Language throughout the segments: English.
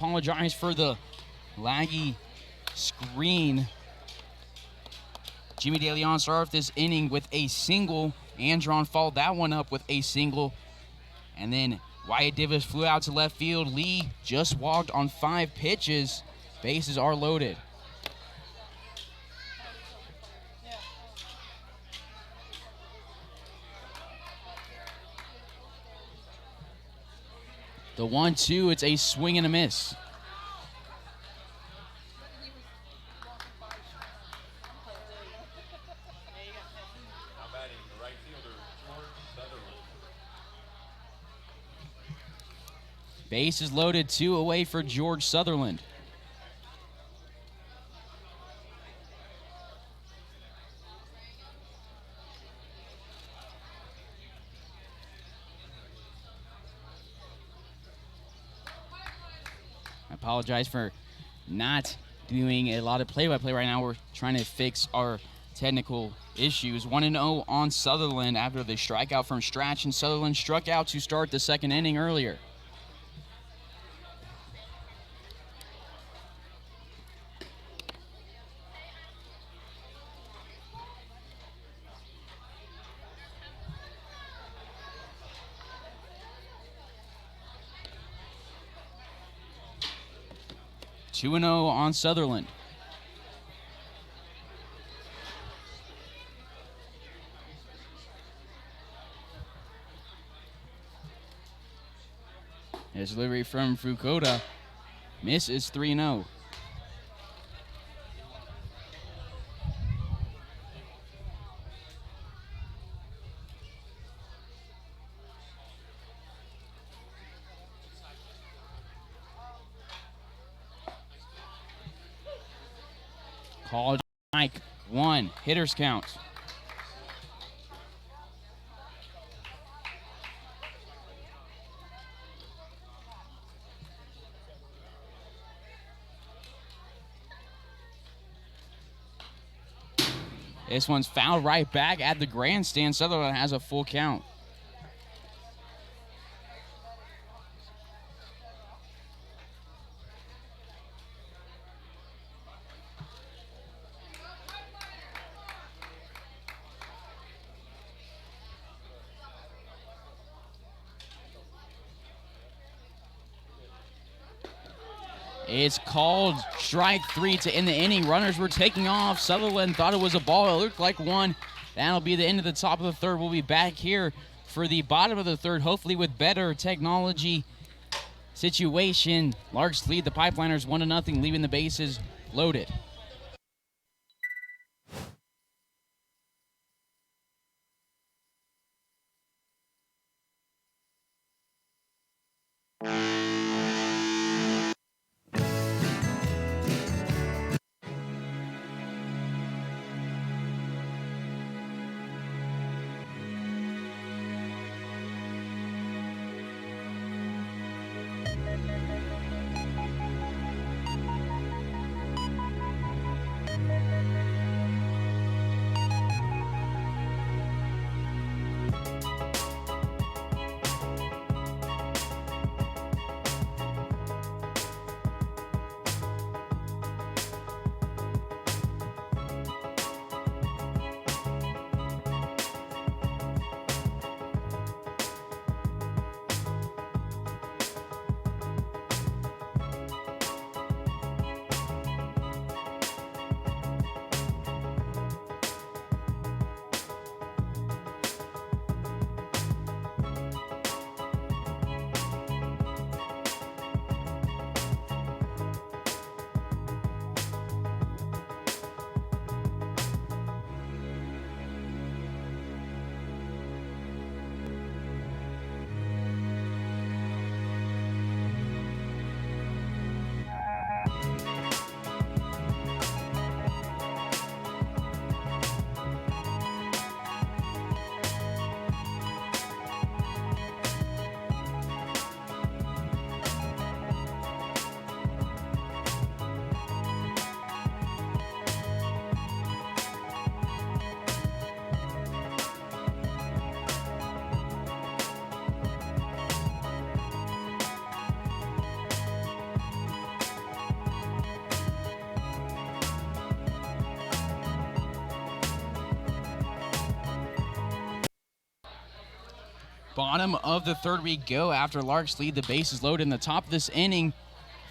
Apologize for the laggy screen. Jimmy DeLeon started off this inning with a single. Andron followed that one up with a single. And then Wyatt Davis flew out to left field. Lee just walked on 5 pitches. Bases are loaded. The 1-2, it's a swing and a miss. Bases loaded, 2 away for George Sutherland. I apologize for not doing a lot of play-by-play right now. We're trying to fix our technical issues. 1-0 on Sutherland after the strikeout from Strachan. Sutherland struck out to start the second inning earlier. Two 2-0 on Sutherland. His delivery from Fukuda misses 3-0. Called Mike 1, hitters count. This one's fouled right back at the grandstand. Sutherland has a full count. It's called strike 3 to end the inning. Runners were taking off. Sutherland thought it was a ball. It looked like one. That'll be the end of the top of the third. We'll be back here for the bottom of the third, hopefully with better technology situation. Larks lead the Pipeliners 1-0, leaving the bases loaded. Bottom of the third we go after Larks lead the bases loaded in the top of this inning.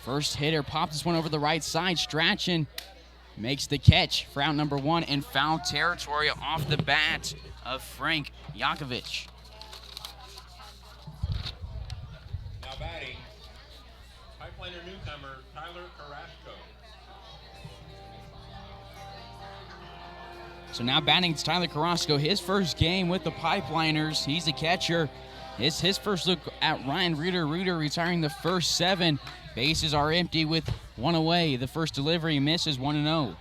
First hitter pops this one over the right side. Strachan makes the catch for out number 1 in foul territory off the bat of Frank Yakovich. Now batting, Pipeliner newcomer Tyler Carrasco. So now batting it's Tyler Carrasco, his first game with the Pipeliners. He's the catcher. It's his first look at Ryan Reuter. Reuter retiring the first 7. Bases are empty with 1 away. The first delivery misses 1-0.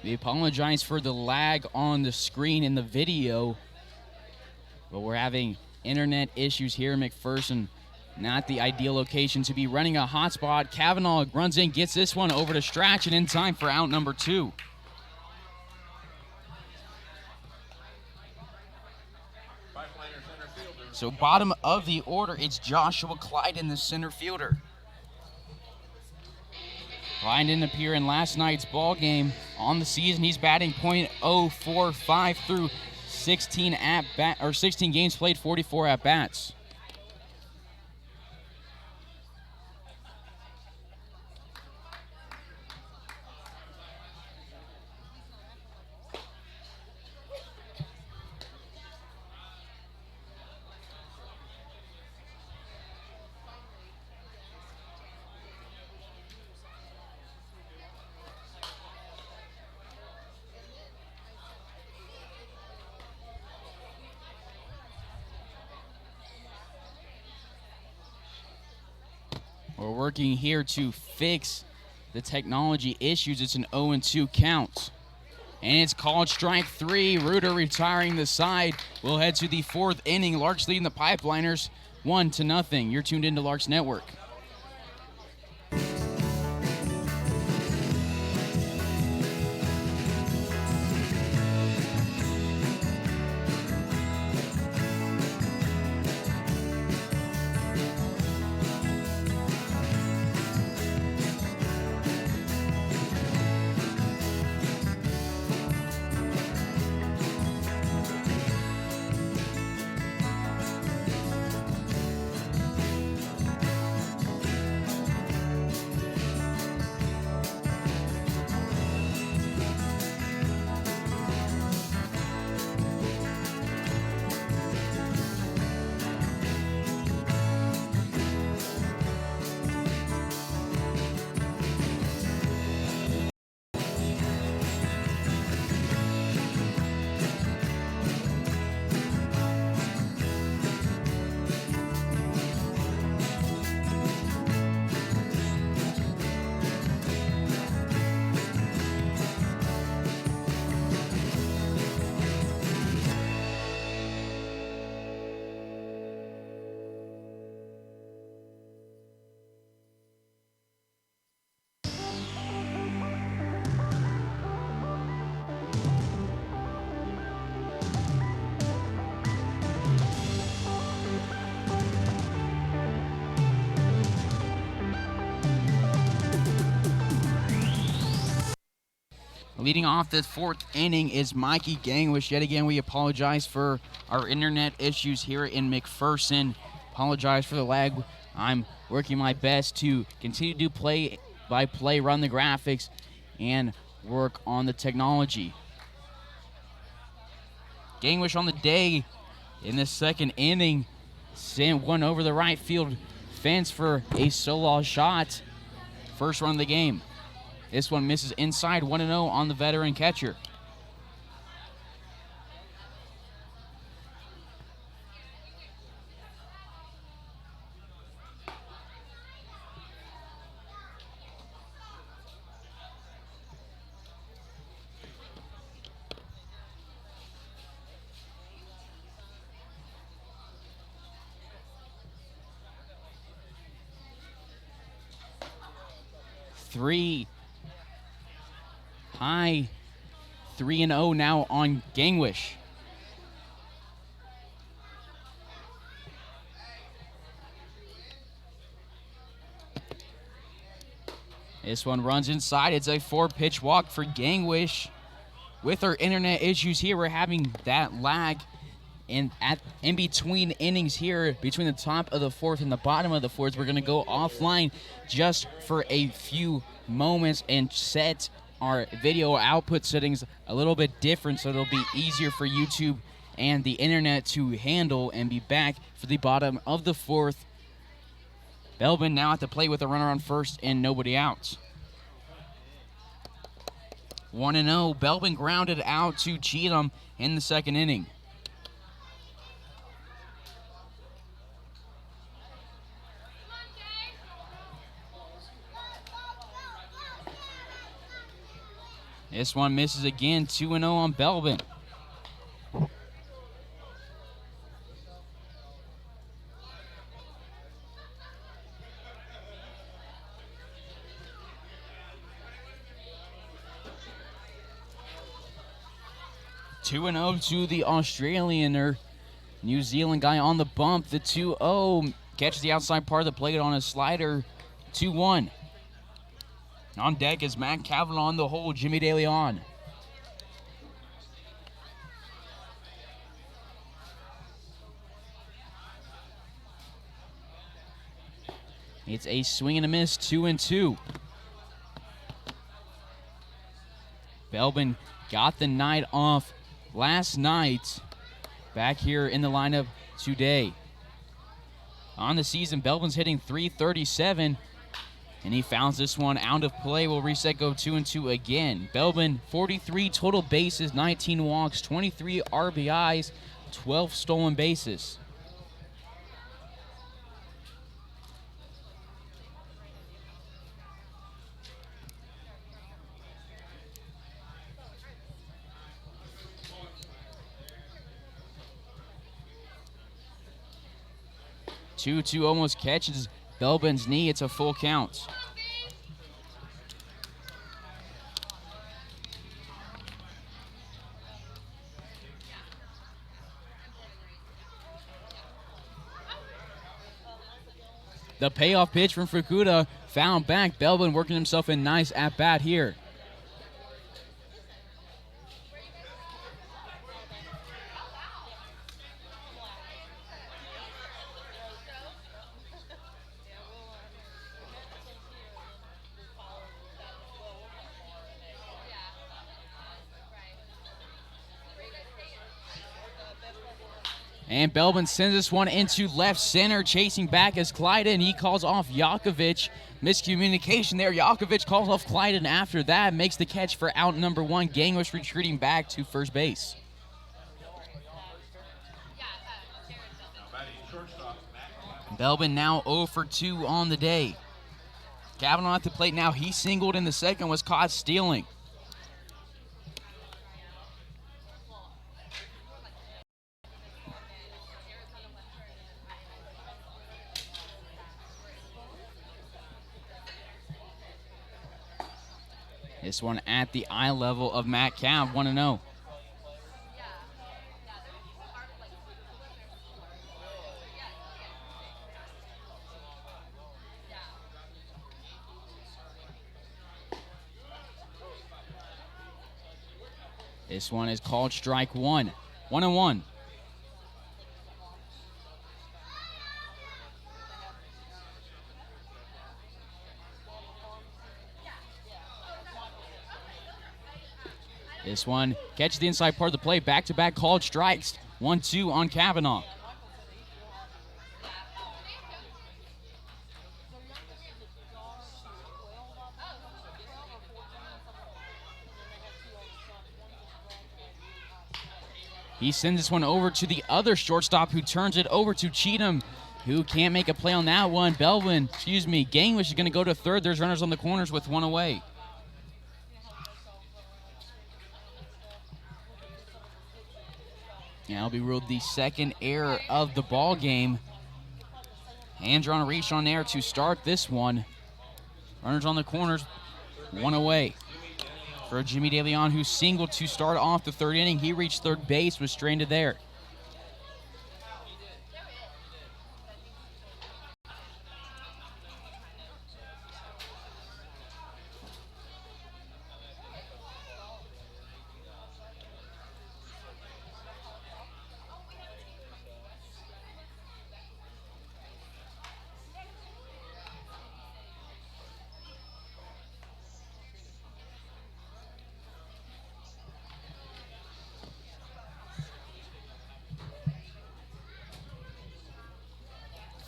We apologize for the lag on the screen in the video, but we're having internet issues here in McPherson. Not the ideal location to be running a hotspot. Kavanaugh runs in, gets this one over to Strachan in time for out number 2. So bottom of the order, it's Joshua Clyden, the center fielder. Clyden didn't appear in last night's ball game. On the season, he's batting .045 through 16 games played, 44 at bats. We're working here to fix the technology issues. It's an 0-2 count. And it's called strike 3. Reuter retiring the side. We'll head to the 4th inning. Larks leading the Pipeliners 1-0. You're tuned into Larks Network. Leading off this 4th inning is Mikey Gangwish. Yet again, we apologize for our internet issues here in McPherson. Apologize for the lag. I'm working my best to continue to do play-by-play, run the graphics, and work on the technology. Gangwish on the day in the 2nd inning. Sent one over the right field fence for a solo shot. First run of the game. This one misses inside, 1-0 on the veteran catcher. High 3-0 now on Gangwish. This one runs inside. It's a 4-pitch walk for Gangwish. With our internet issues here, we're having that lag in between innings here, between the top of the 4th and the bottom of the 4th. We're going to go offline just for a few moments and set our video output settings a little bit different so it'll be easier for YouTube and the internet to handle, and be back for the bottom of the 4th. Belbin now at the plate with a runner on first and nobody out. 1-0. Belbin grounded out to Cheatham in the second inning. This one misses again. 2-0 on Belbin. Two and 0 to the Australian or New Zealand guy on the bump. The 2-0 catches the outside part of the plate on a slider. 2-1. On deck is Matt Kavanaugh on the hole. Jimmy DeLeon. It's a swing and a miss. 2-2. Belbin got the night off last night, back here in the lineup today. On the season, Belbin's hitting .337, and he fouls this one out of play. Will reset, go 2-2 again. Belbin, 43 total bases, 19 walks, 23 RBIs, 12 stolen bases. Two almost catches Belbin's knee. It's a full count. The payoff pitch from Fukuda found back. Belbin working himself a nice at-bat here. And Belbin sends this one into left center. Chasing back is Clyden. He calls off Yakovich. Miscommunication there. Yakovich calls off Clyden after that. Makes the catch for out number 1. Gangwish retreating back to first base. Belbin now 0 for 2 on the day. Kavanaugh at the plate now. He singled in the second, was caught stealing. This one at the eye level of Matt Cav, 1-0. This one is called strike 1. 1-1. This one catches the inside part of the plate. Back-to-back called strikes. 1-2 on Kavanaugh. He sends this one over to the other shortstop, who turns it over to Cheatham, who can't make a play on that one. Gangwish is going to go to third. There's runners on the corners with one away. Now will be ruled the second error of the ball game. Hands are on a reach on air to start this one. Runners on the corners, one away. For Jimmy DeLeon, who singled to start off the third inning. He reached third base, was stranded there.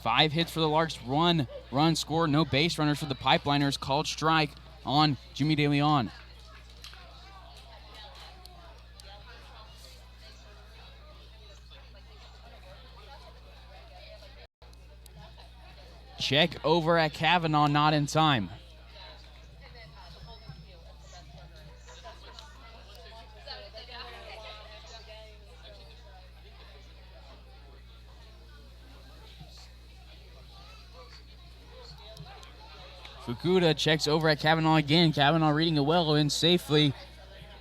5 hits for the Larks, 1 run scored, no base runners for the Pipeliners. Called strike on Jimmy DeLeon. Check over at Kavanaugh, not in time. Fukuda checks over at Kavanaugh again. Kavanaugh reading a well in safely.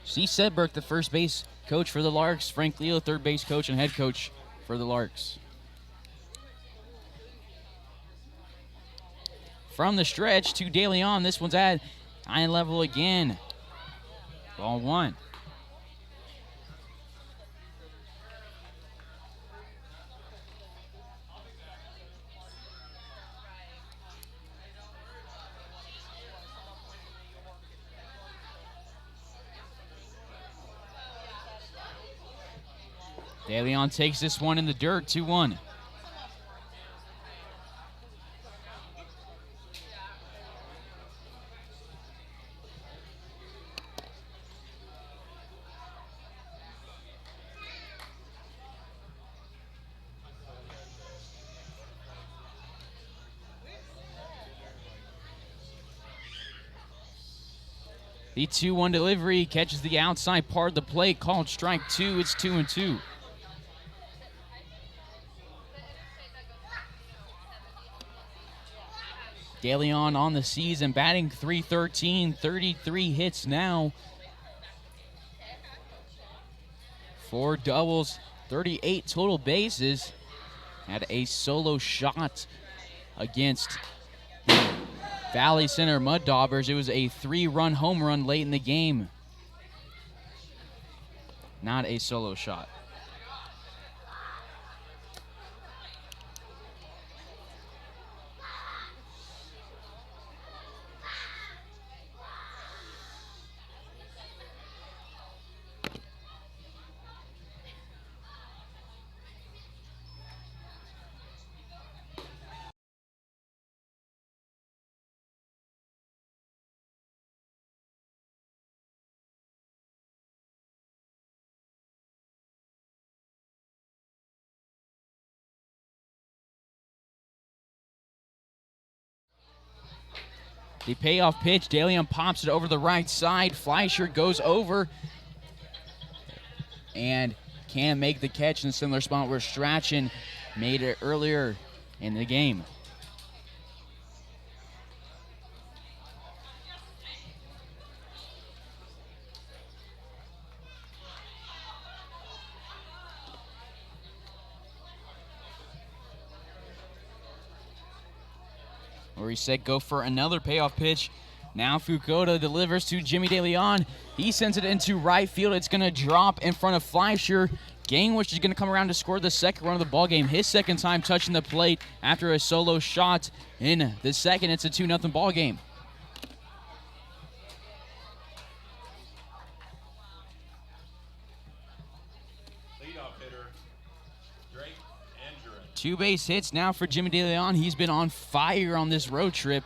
Steve Sedberg, the first base coach for the Larks. Frank Leo, third base coach and head coach for the Larks. From the stretch to DeLeon. This one's at eye level again. Ball 1. DeLeon takes this one in the dirt, 2-1. The 2-1 delivery catches the outside part of the plate, called strike 2. It's 2-2. DeLeon on the season, batting .313, 33 hits now. 4 doubles, 38 total bases. Had a solo shot against the Valley Center Mud Daubers. It was a 3-run home run late in the game. Not a solo shot. The payoff pitch, DeLeon pops it over the right side. Fleischer goes over and can't make the catch in a similar spot where Strachan made it earlier in the game. Where set go for another payoff pitch. Now Fukuda delivers to Jimmy DeLeon. He sends it into right field. It's going to drop in front of Fleischer. Gangwish is going to come around to score the second run of the ball game. His second time touching the plate after a solo shot in the second. It's a 2-0 ball game. Two base hits now for Jimmy DeLeon. He's been on fire on this road trip.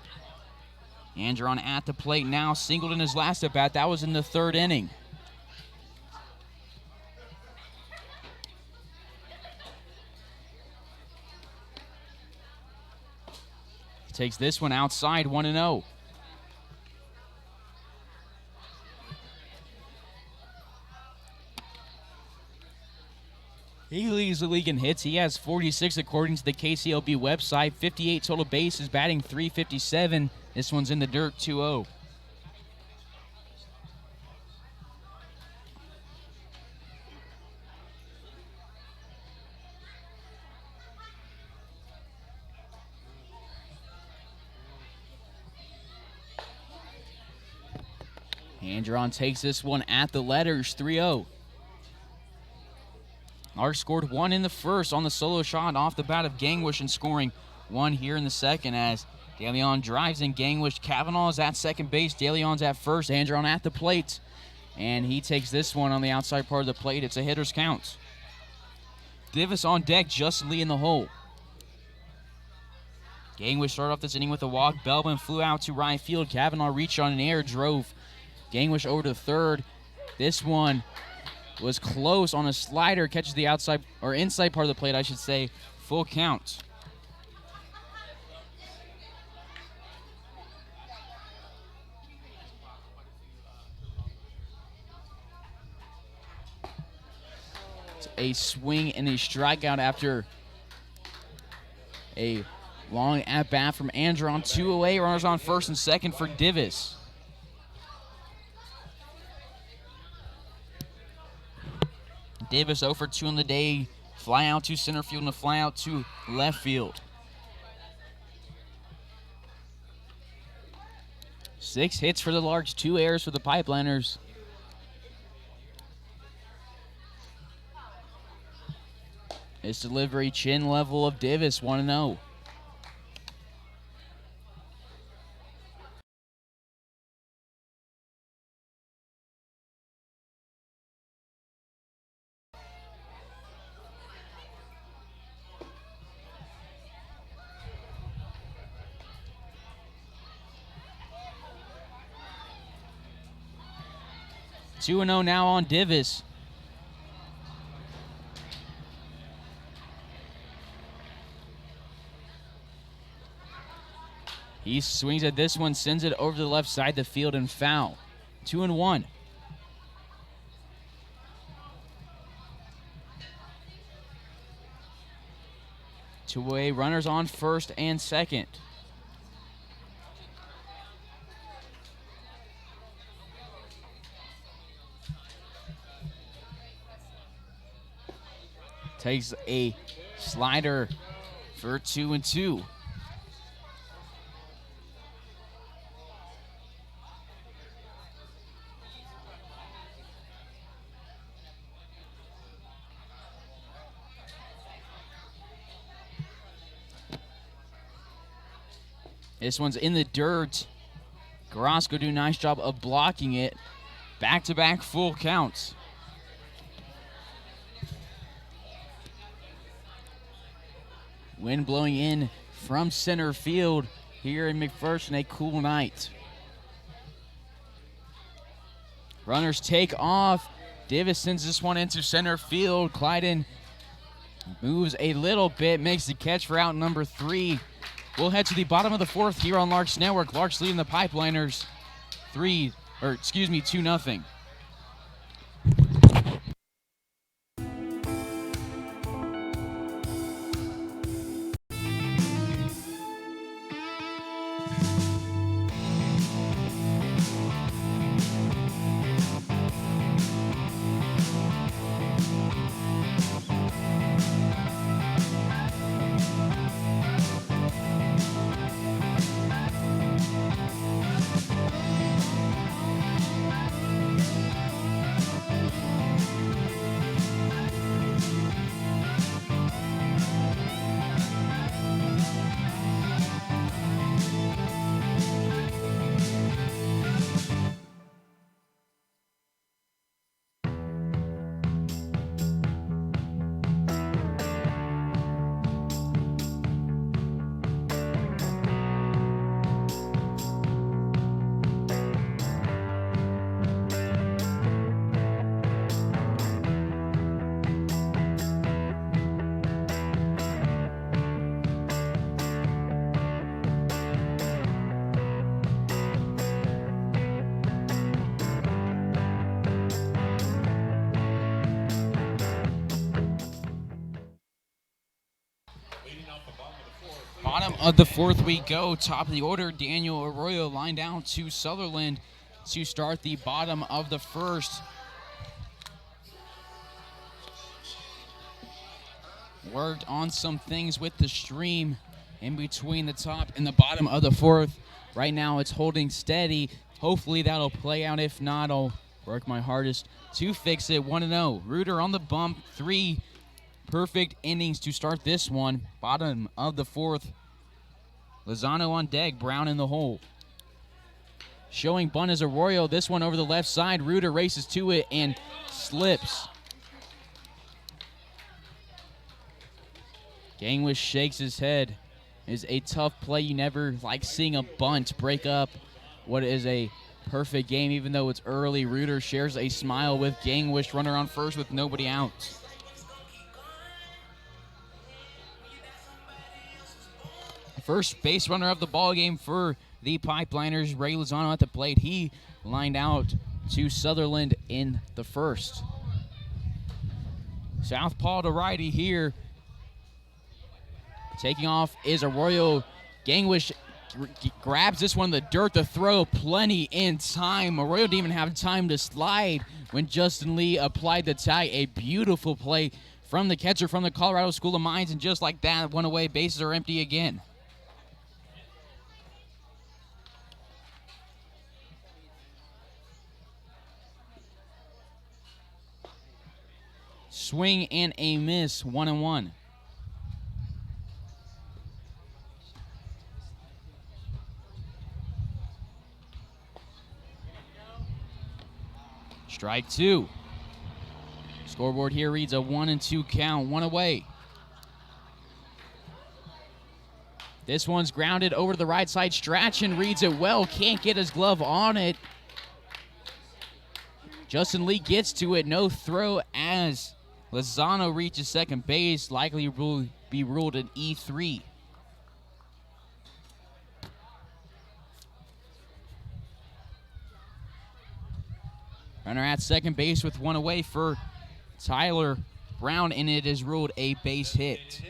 Andron at the plate now, singled in his last at bat. That was in the 3rd inning. He takes this one outside, 1-0. He leads the league in hits. He has 46 according to the KCLB website. 58 total bases, batting .357. This one's in the dirt, 2-0. Andron takes this one at the letters, 3-0. Larks scored 1 in the first on the solo shot off the bat of Gangwish and scoring 1 here in the second as DeLeon drives in Gangwish. Kavanaugh is at second base. DeLeon's at first. Andron at the plate. And he takes this one on the outside part of the plate. It's a hitter's count. Divis on deck. Justin Lee in the hole. Gangwish started off this inning with a walk. Belbin flew out to right field. Kavanaugh reached on an air, drove Gangwish over to third. This one was close on a slider, catches the outside or inside part of the plate, I should say. Full count. It's a swing and a strikeout after a long at-bat from Andron. 2 away, runners on first and second for Divis. Davis 0 for 2 on the day. Fly out to center field and a fly out to left field. 6 hits for the Larks, 2 errors for the Pipeliners. This delivery, chin level of Davis, 1-0. Two and 0 now on Divis. He swings at this one, sends it over to the left side of the field and foul. 2-1. Two away, runners on first and second. Takes a slider for 2-2. This one's in the dirt. Carrasco do a nice job of blocking it. Back-to-back full counts. Wind blowing in from center field here in McPherson, a cool night. Runners take off. Davis sends this one into center field. Clyden moves a little bit, makes the catch for out number 3. We'll head to the bottom of the 4th here on Larks Network. Larks leading the Pipeliners 2-0. Bottom of the 4th we go. Top of the order, Daniel Arroyo lined down to Sutherland to start the bottom of the 1st. Worked on some things with the stream in between the top and the bottom of the 4th. Right now it's holding steady. Hopefully that'll play out. If not, I'll work my hardest to fix it. 1-0. Reuter on the bump. 3 perfect innings to start this one. Bottom of the 4th. Lozano on deck, Brown in the hole. Showing bunt is Arroyo. This one over the left side. Reuter races to it and slips. Gangwish shakes his head. is a tough play. You never like seeing a bunt break up what is a perfect game, even though it's early. Reuter shares a smile with Gangwish, runner on first with nobody out. First base runner of the ball game for the Pipeliners, Ray Lozano at the plate. He lined out to Sutherland in the first. Southpaw to righty here. Taking off is Arroyo. Gangwish grabs this one in the dirt. The throw plenty in time. Arroyo didn't even have time to slide when Justin Lee applied the tag. A beautiful play from the catcher from the Colorado School of Mines, and just like that, one away. Bases are empty again. Swing and a miss, 1-1. Strike two. Scoreboard here reads a 1-2 count, one away. This one's grounded over to the right side. Strachan reads it well, can't get his glove on it. Justin Lee gets to it, no throw as Lozano reaches second base, likely will be ruled an E3. Runner at second base with one away for Tyler Brown, and it is ruled a base hit.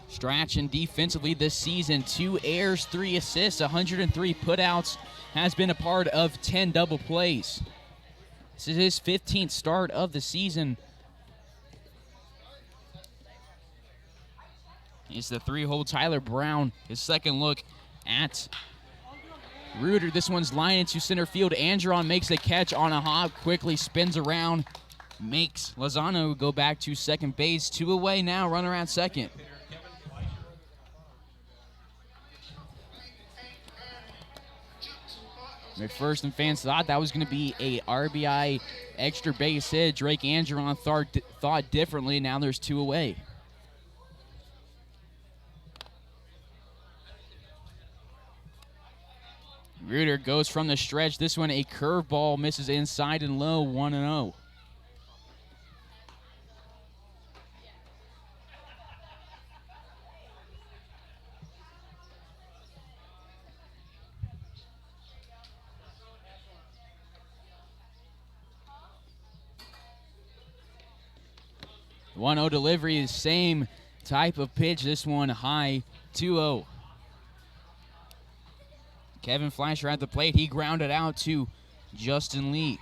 Strachan defensively this season, 2 errors, 3 assists, 103 putouts, has been a part of 10 double plays. This is his 15th start of the season. It's the 3-hole Tyler Brown, his second look at Reuter. This one's lined into center field. Andron makes a catch on a hop, quickly spins around, makes Lozano go back to second base. 2 away now, runner at second. McPherson fans thought that was going to be a RBI extra base hit. Drake Andron thought differently. Now there's 2 away. Reuter goes from the stretch. This one a curveball, misses inside and low, 1-0. One-0 delivery is same type of pitch. This one high, 2-0. Kevin Fleischer at the plate. He grounded out to Justin Lee.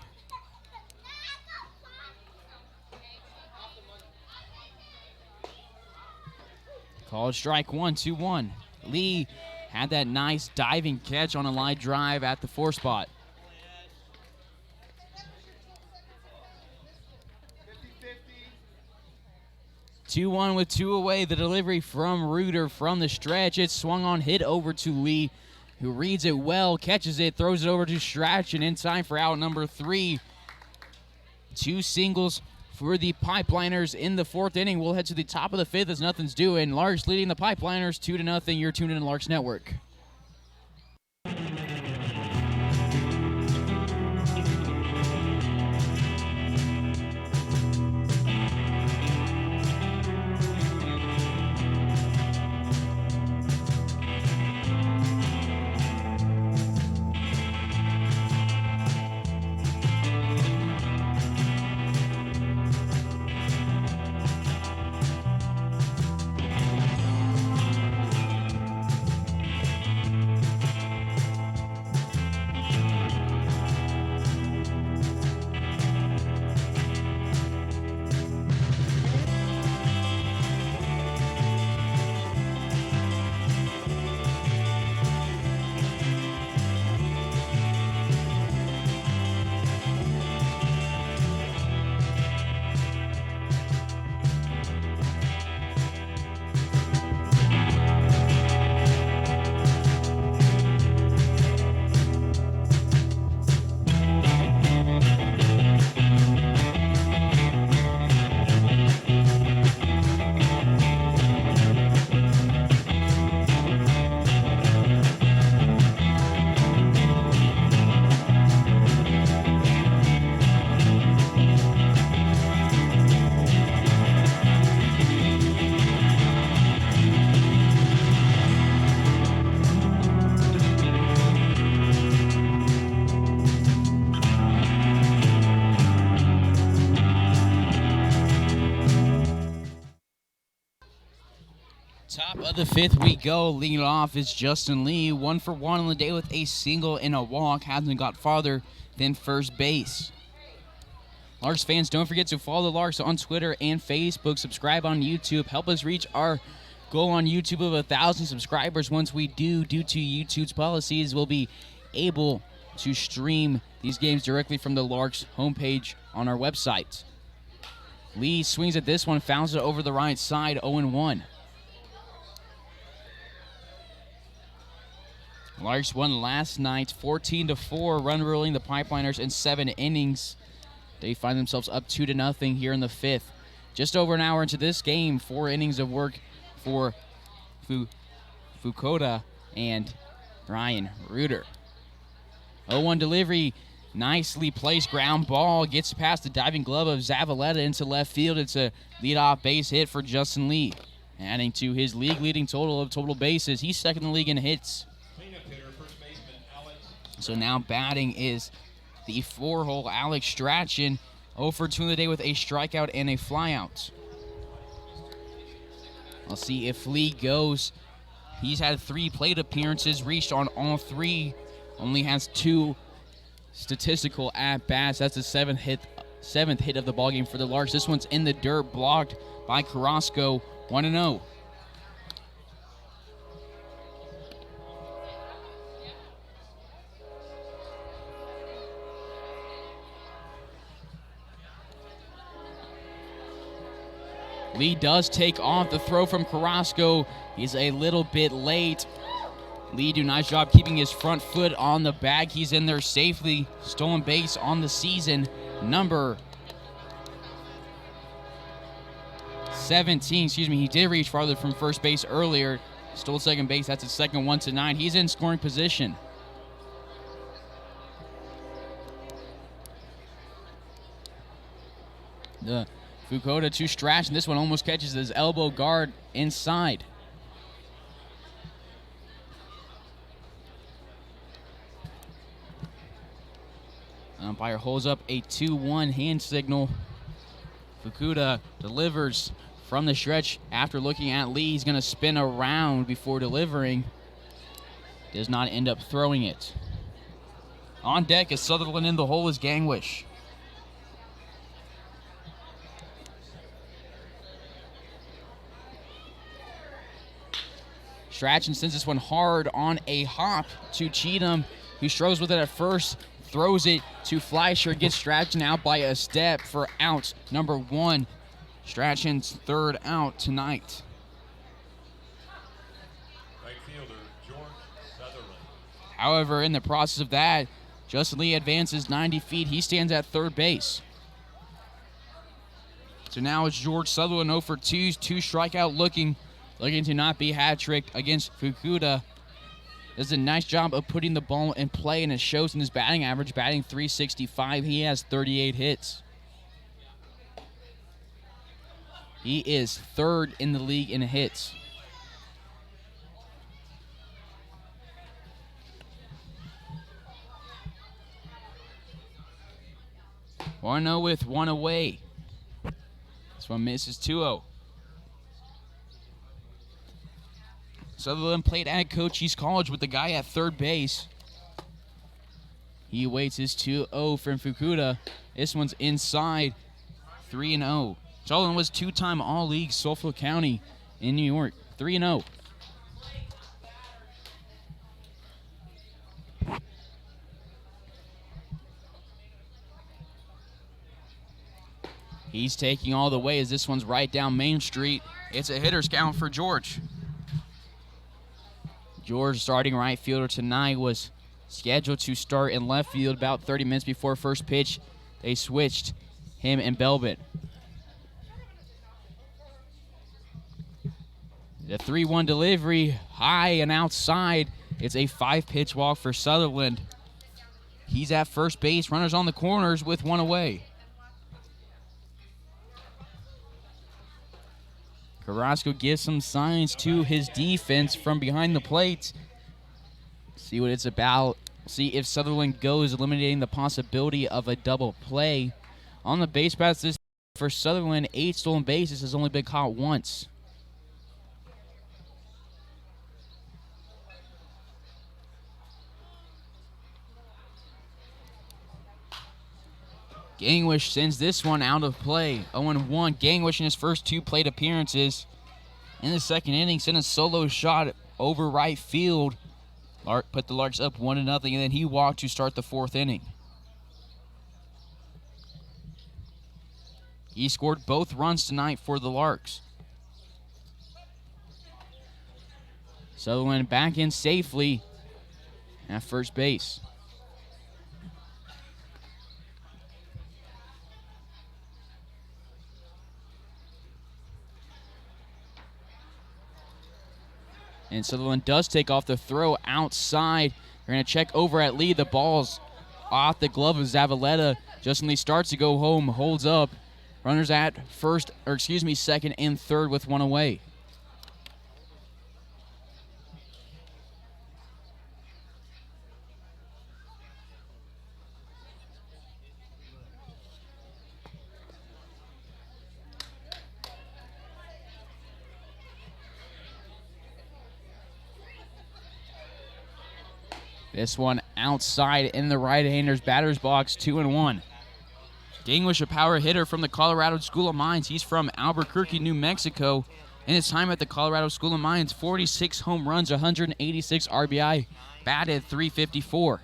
Called strike one, 2-1. Lee had that nice diving catch on a line drive at the 4 spot. 2-1 with 2 away. The delivery from Reuter from the stretch. It's swung on, hit over to Lee, who reads it well, catches it, throws it over to Strachan in time for out number 3. 2 singles for the Pipeliners in the 4th inning. We'll head to the top of the 5th as nothing's doing. Larks leading the Pipeliners 2-0. You're tuned in to Larks Network. But the fifth we go. Leading off is Justin Lee. 1 for 1 on the day with a single and a walk. Hasn't got farther than first base. Larks fans, don't forget to follow the Larks on Twitter and Facebook. Subscribe on YouTube. Help us reach our goal on YouTube of 1,000 subscribers. Once we do, due to YouTube's policies, we'll be able to stream these games directly from the Larks homepage on our website. Lee swings at this one, fouls it over the right side, 0-1. Larks won last night, 14-4, run ruling the Pipeliners in 7 innings. They find themselves up 2-0 here in the fifth. Just over an hour into this game, 4 innings of work for Fukuda and Ryan Reuter. 0-1 delivery, nicely placed ground ball, gets past the diving glove of Zavaleta into left field. It's a leadoff base hit for Justin Lee, adding to his league-leading total of total bases. He's second in the league in hits. So now batting is the 4-hole Alex Strachan, 0 for 2 in the day with a strikeout and a flyout. I'll see if Lee goes. He's had 3 plate appearances, reached on all 3, only has 2 statistical at-bats. That's the 7th hit of the ballgame for the Larks. This one's in the dirt, blocked by Carrasco, 1-0. Lee does take off. The throw from Carrasco is a little bit late. Lee do a nice job keeping his front foot on the bag. He's in there safely. Stolen base on the season, number 17. He did reach farther from first base earlier. Stole second base. That's his second 1 tonight. He's in scoring position. The Fukuda to Strachan. This one almost catches his elbow guard inside. Umpire holds up a 2-1 hand signal. Fukuda delivers from the stretch after looking at Lee. He's going to spin around before delivering. Does not end up throwing it. On deck is Sutherland in the hole is Gangwish. Strachan sends this one hard on a hop to Cheatham, who struggles with it at first, throws it to Fleischer, gets Strachan out by a step for out number 1. Strachan's 3rd out tonight. Right fielder, George Sutherland. However, in the process of that, Justin Lee advances 90 feet. He stands at third base. So now it's George Sutherland, 0 for 2, 2 strikeout looking to not be hat-tricked against Fukuda. Does a nice job of putting the ball in play, and it shows in his batting average, batting .365. He has 38 hits. He is 3rd in the league in hits. One 0 with 1 away. This one misses 2-0. Sutherland played at Cochise College with the guy at third base. He awaits his 2-0 from Fukuda. This one's inside, 3-0. Sutherland was 2-time All-League Suffolk County in New York, 3-0. He's taking all the way as this one's right down Main Street. It's a hitter's count for George. George, starting right fielder tonight, was scheduled to start in left field about 30 minutes before first pitch. They switched him and Belbit. The 3-1 delivery, high and outside. It's a 5-pitch walk for Sutherland. He's at first base. Runners on the corners with 1 away. Carrasco gives some signs to his defense from behind the plate. See what it's about. See if Sutherland goes, eliminating the possibility of a double play. On the base paths this for Sutherland, 8 stolen bases, has only been caught once. Gangwish sends this one out of play. 0-1. Gangwish in his first 2 plate appearances in the second inning sent a solo shot over right field. Put the Larks up 1-0, and then he walked to start the 4th inning. He scored both runs tonight for the Larks. Sutherland back in safely at first base. And Sutherland does take off the throw outside. They're going to check over at Lee. The ball's off the glove of Zavaleta. Justin Lee starts to go home, holds up. Runners at second and third with 1 away. This one outside in the right-hander's batter's box, 2-1. Gangwish, a power hitter from the Colorado School of Mines. He's from Albuquerque, New Mexico. In his time at the Colorado School of Mines, 46 home runs, 186 RBI, batted .354.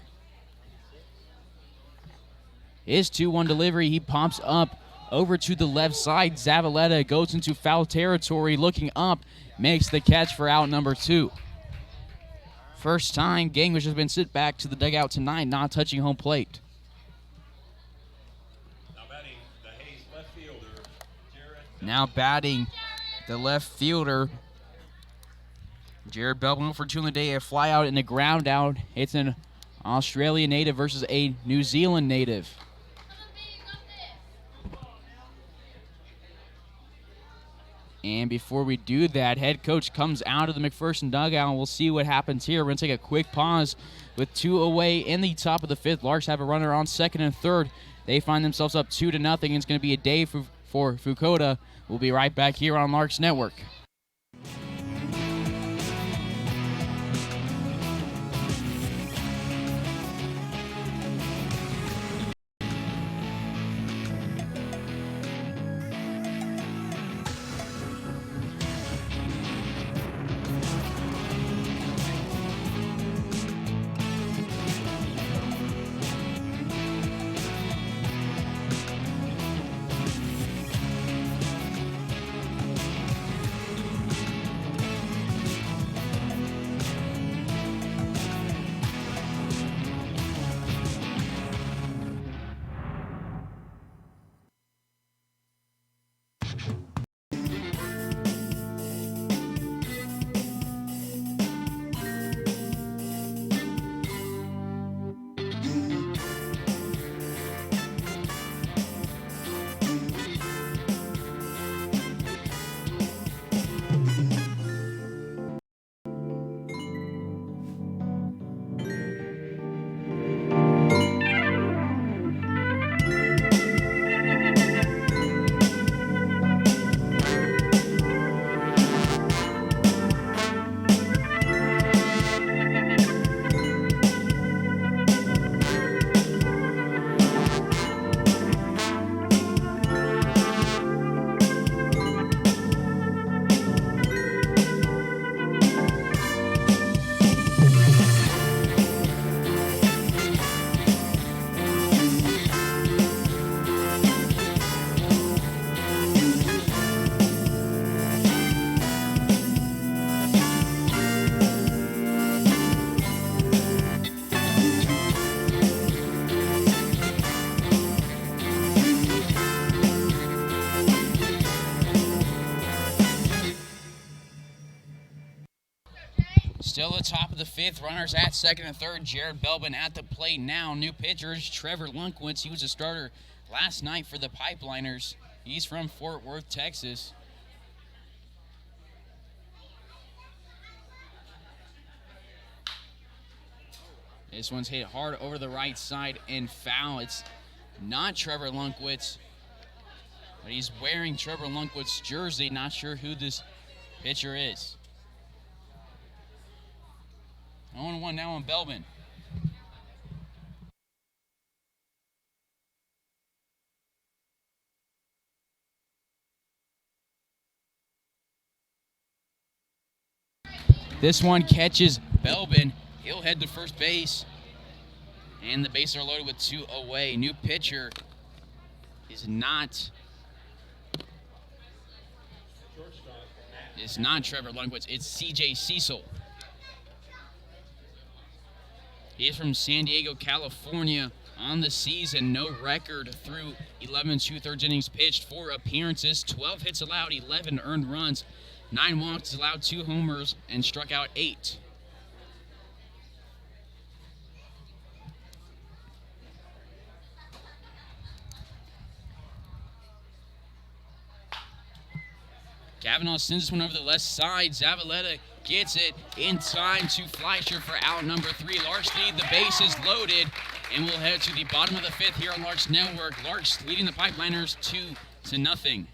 His 2-1 delivery, he pops up over to the left side. Zavaleta goes into foul territory, looking up, makes the catch for out number 2. First time Gangwish has been sent back to the dugout tonight, not touching home plate. Now batting the left fielder, Jared Belbin for 2 on the day, a fly out and a ground out. It's an Australian native versus a New Zealand native. And before we do that, head coach comes out of the McPherson dugout, and we'll see what happens here. We're going to take a quick pause with 2 away in the top of the 5th. Larks have a runner on second and third. They find themselves up 2-0, and it's going to be a day for Fukuoka. We'll be right back here on Larks Network. Still the top of the 5th. Runners at second and third. Jared Belbin at the plate now. New pitchers, Trevor Lunkwitz. He was a starter last night for the Pipeliners. He's from Fort Worth, Texas. This one's hit hard over the right side and foul. It's not Trevor Lunkwitz, but he's wearing Trevor Lunkwitz's jersey. Not sure who this pitcher is. 0-1 now on Belbin. This one catches Belbin. He'll head to first base. And the bases are loaded with 2 away. New pitcher is not Trevor Lundquist. It's C.J. Cecil. He is from San Diego, California. On the season, no record through 11 2/3 innings pitched, 4 appearances, 12 hits allowed, 11 earned runs, 9 walks allowed, 2 homers, and struck out 8. Kavanaugh sends this one over the left side. Zavaleta gets it in time to Fleischer for out number 3. Larks lead, the base is loaded, and we'll head to the bottom of the 5th here on Larks Network. Larks leading the Pipeliners 2-0.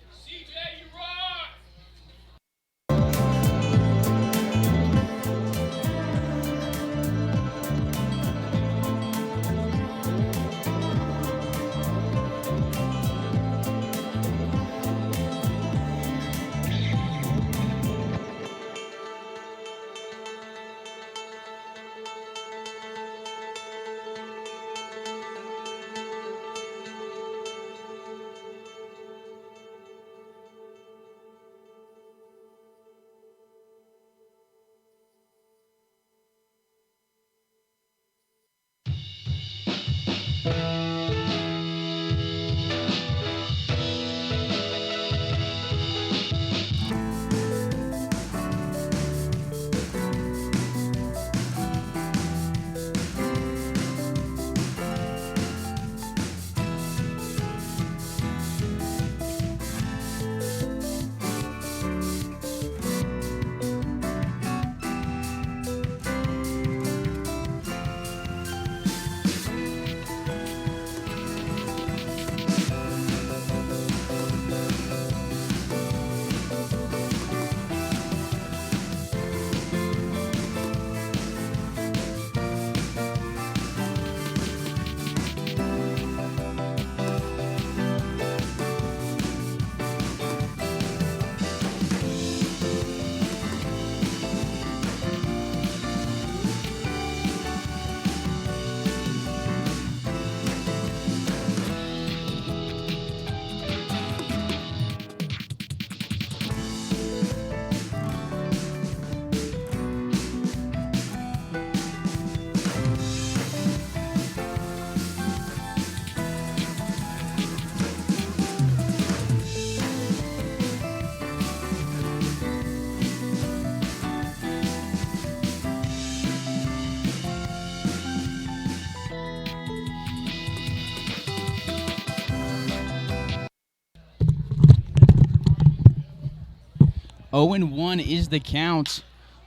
Oh and 1 is the count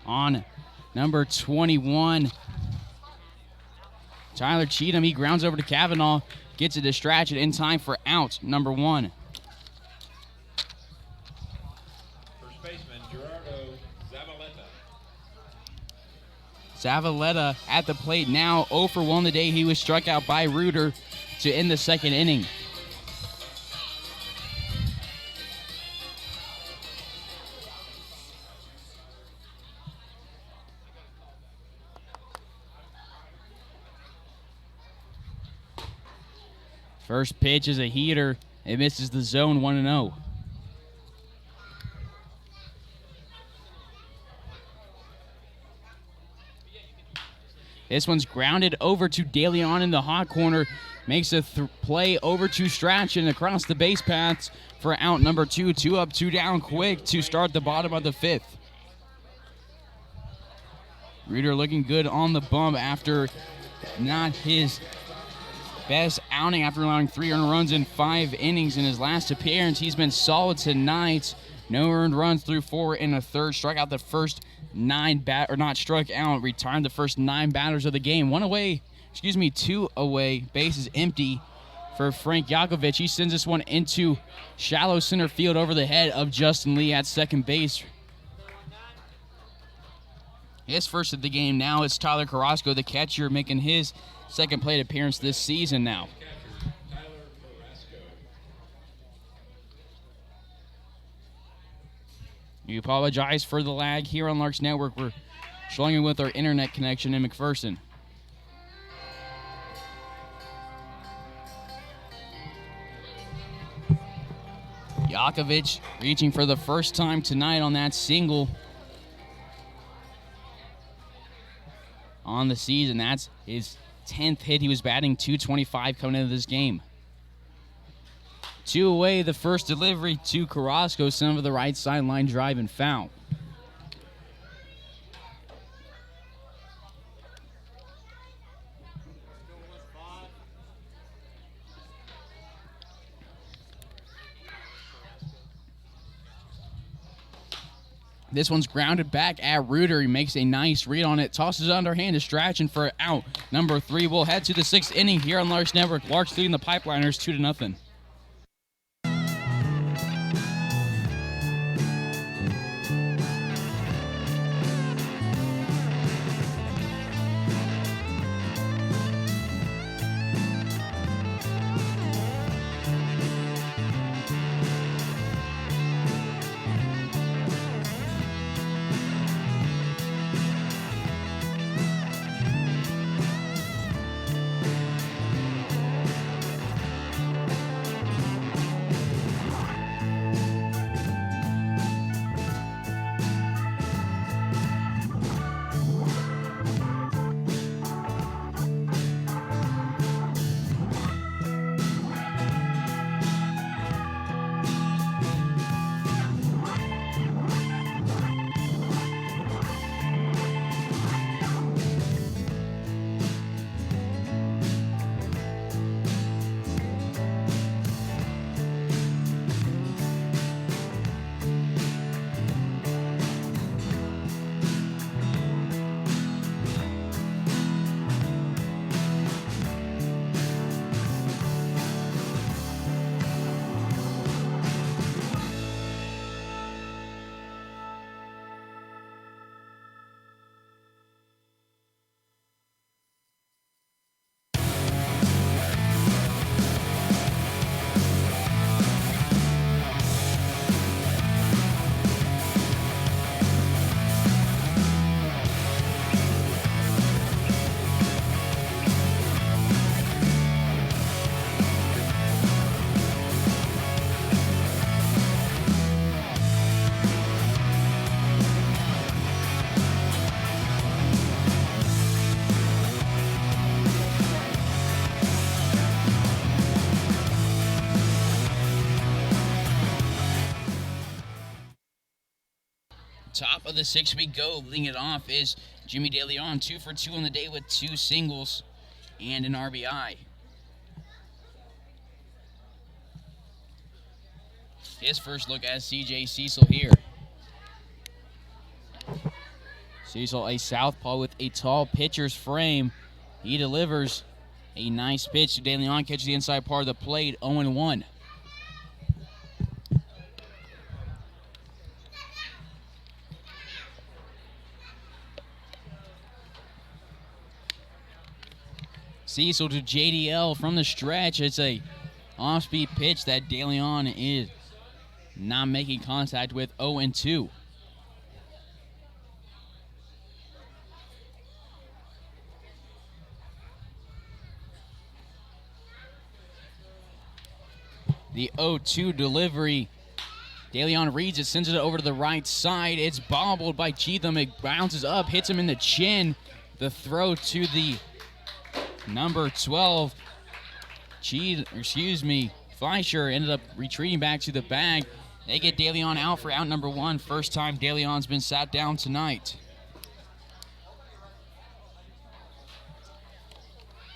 on number 21. Tyler Cheatham, he grounds over to Kavanaugh, gets a distraction in time for out number 1. First baseman Gerardo Zavaleta. Zavaleta at the plate now, 0 for 1 the day he was struck out by Reuter to end the 2nd inning. First pitch is a heater. It misses the zone 1-0. This one's grounded over to DeLeon in the hot corner. Makes a play over to Strachan across the base paths for out number 2. 2 up, 2 down quick to start the bottom of the 5th. Reuter looking good on the bump after not his best outing after allowing 3 earned runs in 5 innings in his last appearance. He's been solid tonight. No earned runs through 4 1/3. Struck out the first 9 not struck out. Retired the first 9 batters of the game. 2 away. Base is empty for Frank Yakovich. He sends this one into shallow center field over the head of Justin Lee at second base. His first of the game now. It's Tyler Carrasco, the catcher, making his second plate appearance this season now. We apologize for the lag here on Larks Network. We're struggling with our internet connection in McPherson. Yakovich reaching for the first time tonight on that single on the season. That's his 10th hit. He was batting .225 coming into this game. 2 away, the first delivery to Carrasco, some of the right sideline drive and foul. This one's grounded back at Reuter. He makes a nice read on it, tosses it underhand, distraction for out. Number 3 will head to the 6th inning here on Larks Network. Larks leading the Pipeliners 2-0. Top of the 6th we go. Leading it off is Jimmy DeLeon, 2 for 2 on the day with 2 singles and an RBI. His first look at CJ Cecil here. Cecil, a southpaw with a tall pitcher's frame. He delivers a nice pitch to DeLeon, catches the inside part of the plate, 0-1. Cecil to JDL from the stretch. It's a off-speed pitch that DeLeon is not making contact with, 0-2. The 0-2 delivery. DeLeon reads it, sends it over to the right side. It's bobbled by Cheatham. It bounces up, hits him in the chin. The throw to the number 12, Fleischer ended up retreating back to the bag. They get DeLeon out for out number 1. First time DeLeon's been sat down tonight.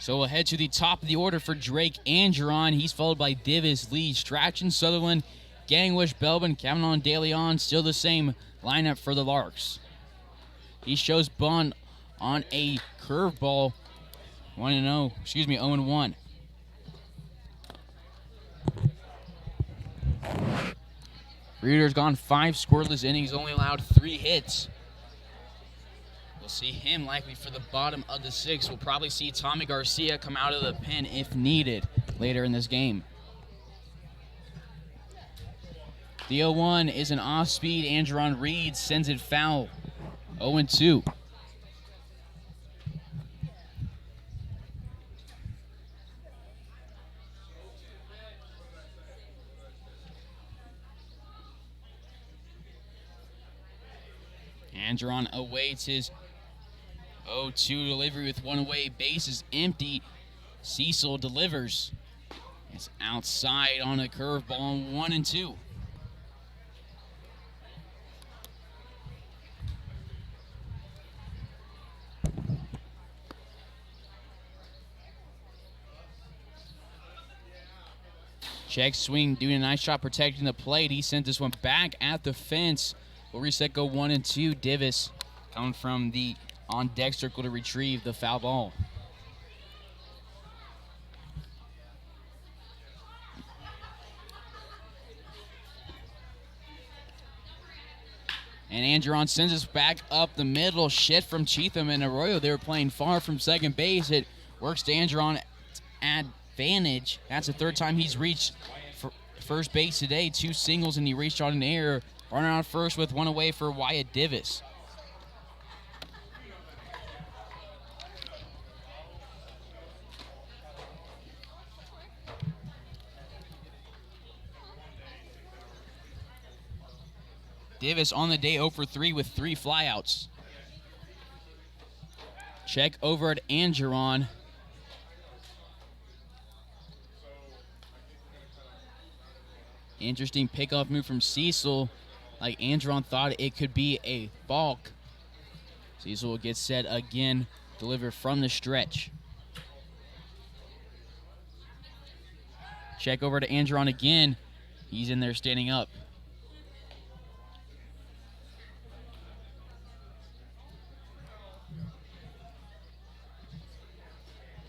So we'll head to the top of the order for Drake Angeron. He's followed by Divis, Lee, Strachan, Sutherland, Gangwish, Belbin, Kavanaugh, and DeLeon. Still the same lineup for the Larks. He shows Bond on a curveball. 0-1. Reeder's gone 5 scoreless innings, only allowed 3 hits. We'll see him likely for the bottom of the 6th. We'll probably see Tommy Garcia come out of the pen if needed later in this game. The 0-1 is an off-speed. Angeron Reed sends it foul. 0-2. Andron awaits his 0-2 delivery with one away. Base is empty. Cecil delivers. It's outside on a curveball, 1-2. Check swing, doing a nice shot protecting the plate. He sent this one back at the fence. Will reset, go 1-2. Divis coming from the on deck circle to retrieve the foul ball. And Andron sends us back up the middle. Shit from Cheatham and Arroyo. They were playing far from second base. It works to Andron advantage. That's the third time he's reached first base today. 2 singles, and he reached on an error. Runner on first with one away for Wyatt Divis. Divis on the day 0 for 3 with 3 flyouts. Check over at Andron. Interesting pickoff move from Cecil. Like Andron thought it could be a balk. Cecil will get set again, deliver from the stretch. Check over to Andron again. He's in there standing up.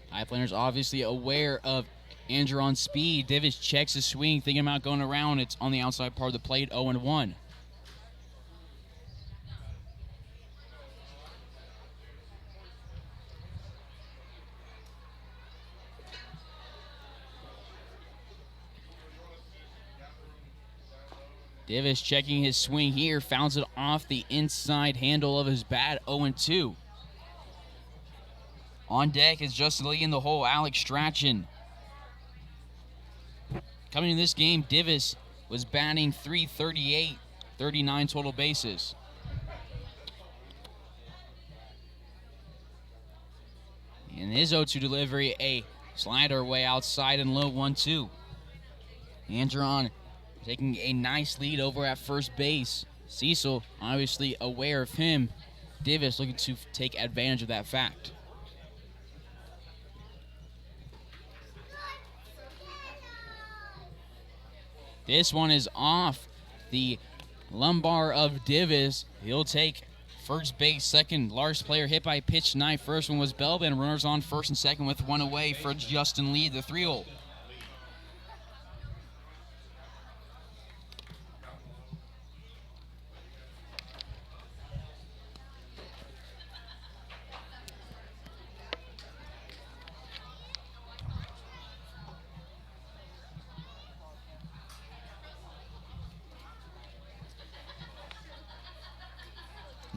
High planner's obviously aware of Andron's speed. Divis checks his swing, thinking about going around. It's on the outside part of the plate, 0-1. Divis checking his swing here, fouls it off the inside handle of his bat, 0-2. On deck is Justin Lee in the hole, Alex Strachan. Coming in this game, Divis was batting .338, 39 total bases. In his 0-2 delivery, a slider way outside and low, 1-2. Andron taking a nice lead over at first base. Cecil obviously aware of him. Divis looking to take advantage of that fact. This one is off the lumbar of Divis. He'll take first base, second. Larks player hit by pitch tonight. First one was Belbin. Runners on first and second with one away for Justin Lee, the 3-0.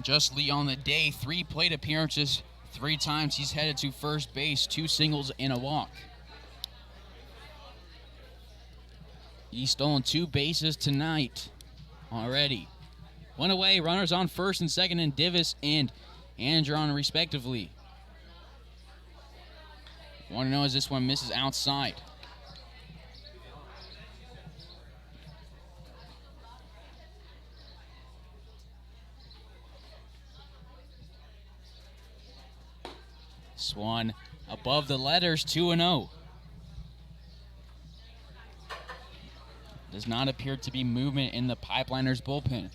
Just Lee on the day, 3 plate appearances, 3 times he's headed to first base, 2 singles and a walk. He's stolen 2 bases tonight already. One away, runners on first and second, and Divis and Andron respectively. 1-0 as this one misses outside. Swan above the letters, 2-0. Does not appear to be movement in the Pipeliners bullpen.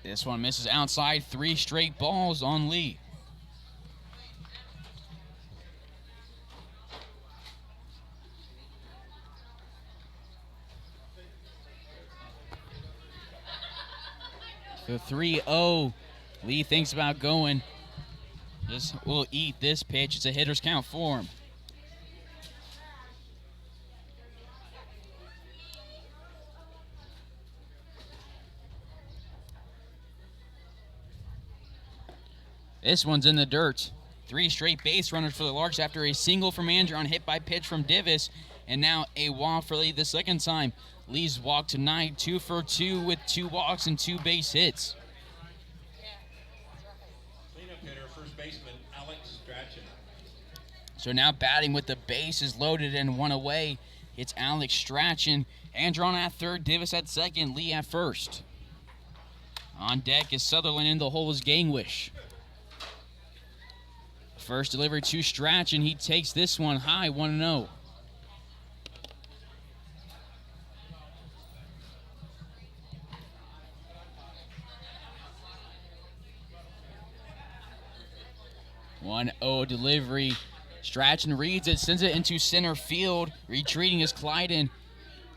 This one misses outside, 3 straight balls on Lee. The 3-0. Lee thinks about going. Just will eat this pitch. It's a hitter's count for him. This one's in the dirt. 3 straight base runners for the Larks after a single from Andron, hit by pitch from Divis, And now a walk for Lee the second time. Lee's walk tonight, 2 for 2 with 2 walks and 2 base hits. Cleanup hitter, first baseman Alex Strachan. So now batting with the bases loaded and 1 away. It's Alex Strachan. Andron at third, Davis at second, Lee at first. On deck is Sutherland, in the hole is Gangwish. First delivery to Strachan. He takes this one high, 1-0. One 0 delivery. Strachan reads it, sends it into center field. Retreating is Clyden.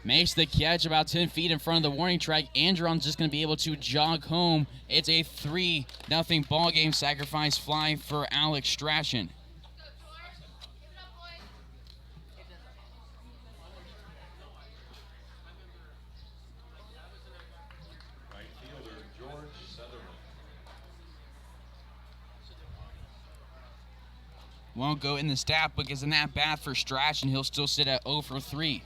Makes the catch about 10 feet in front of the warning track. Andron's just going to be able to jog home. It's a 3-0 ball game. Sacrifice fly for Alex Strachan. Right fielder George Sutherland. Won't go in the stat book as in that bat for Strachan. He'll still sit at 0 for 3.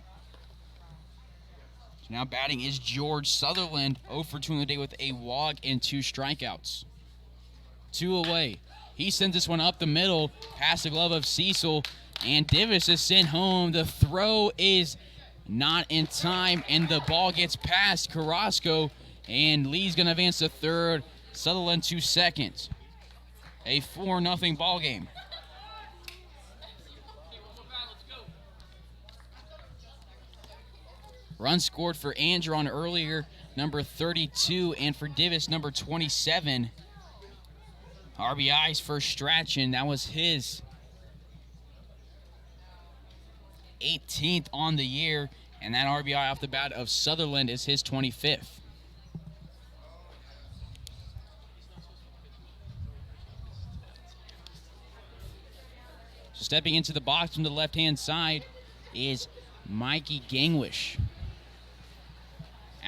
So now batting is George Sutherland, 0 for 2 in the day with a walk and 2 strikeouts. 2 away. He sends this one up the middle, past the glove of Cecil, and Davis is sent home. The throw is not in time, and the ball gets past Carrasco, and Lee's going to advance to third, Sutherland to second. A 4-0 ball game. Run scored for Andron earlier, number 32, and for Davis, number 27. RBIs for Strachan. That was his 18th on the year, and that RBI off the bat of Sutherland is his 25th. So stepping into the box from the left-hand side is Mikey Gangwish.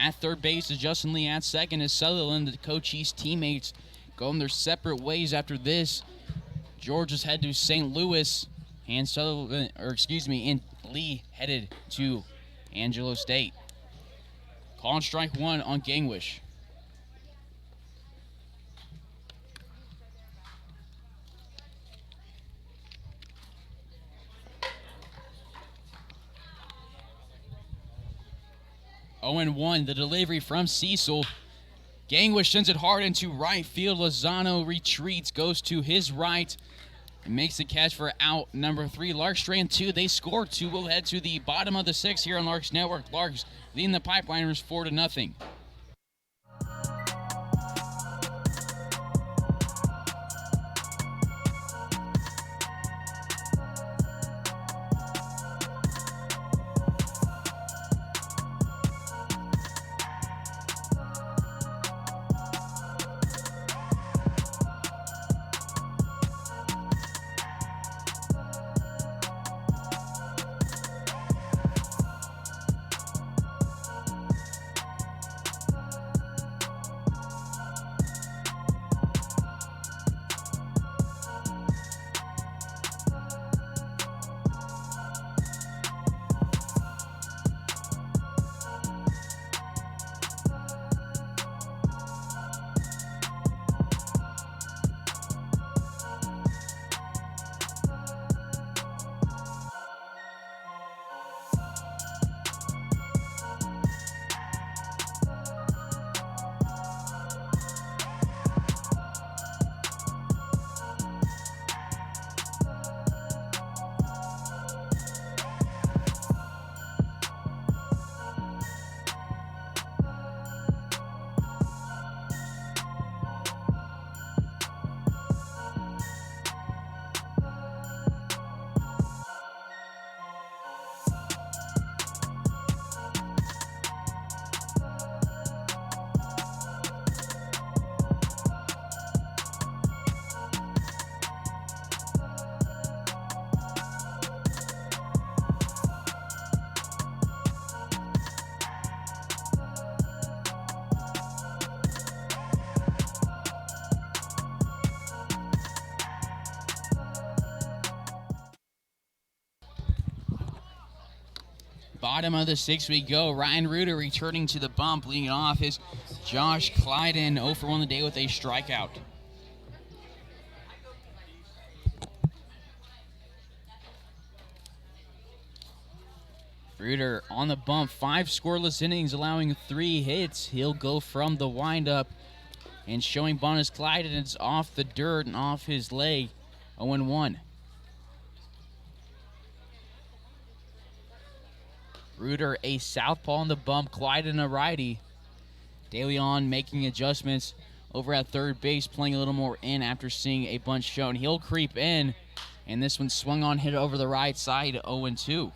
At third base is Justin Lee. At second is Sutherland. The Cochise teammates going their separate ways after this. George is headed to St. Louis, and and Lee headed to Angelo State. Call and strike 1 on Gangwish. Oh, and 1, the delivery from Cecil. Gangwish sends it hard into right field. Lozano retreats, goes to his right, and makes the catch for out number 3. Larks strand 2. They score 2. We'll head to the bottom of the 6th here on Larks Network. Larks leading the Pipeliners 4-0. Bottom of the sixth we go. Ryan Reuter returning to the bump. Leading it off is Josh Clyden, 0 for 1 on the day with a strikeout. Reuter on the bump, 5 scoreless innings, allowing 3 hits. He'll go from the windup and showing Bonus Clyden it's off the dirt and off his leg. 0-1. Reuter a southpaw on the bump, Clyden a righty. DeLeon making adjustments over at third base, playing a little more in after seeing a bunch shown. He'll creep in, and this one swung on, hit over the right side, 0-2.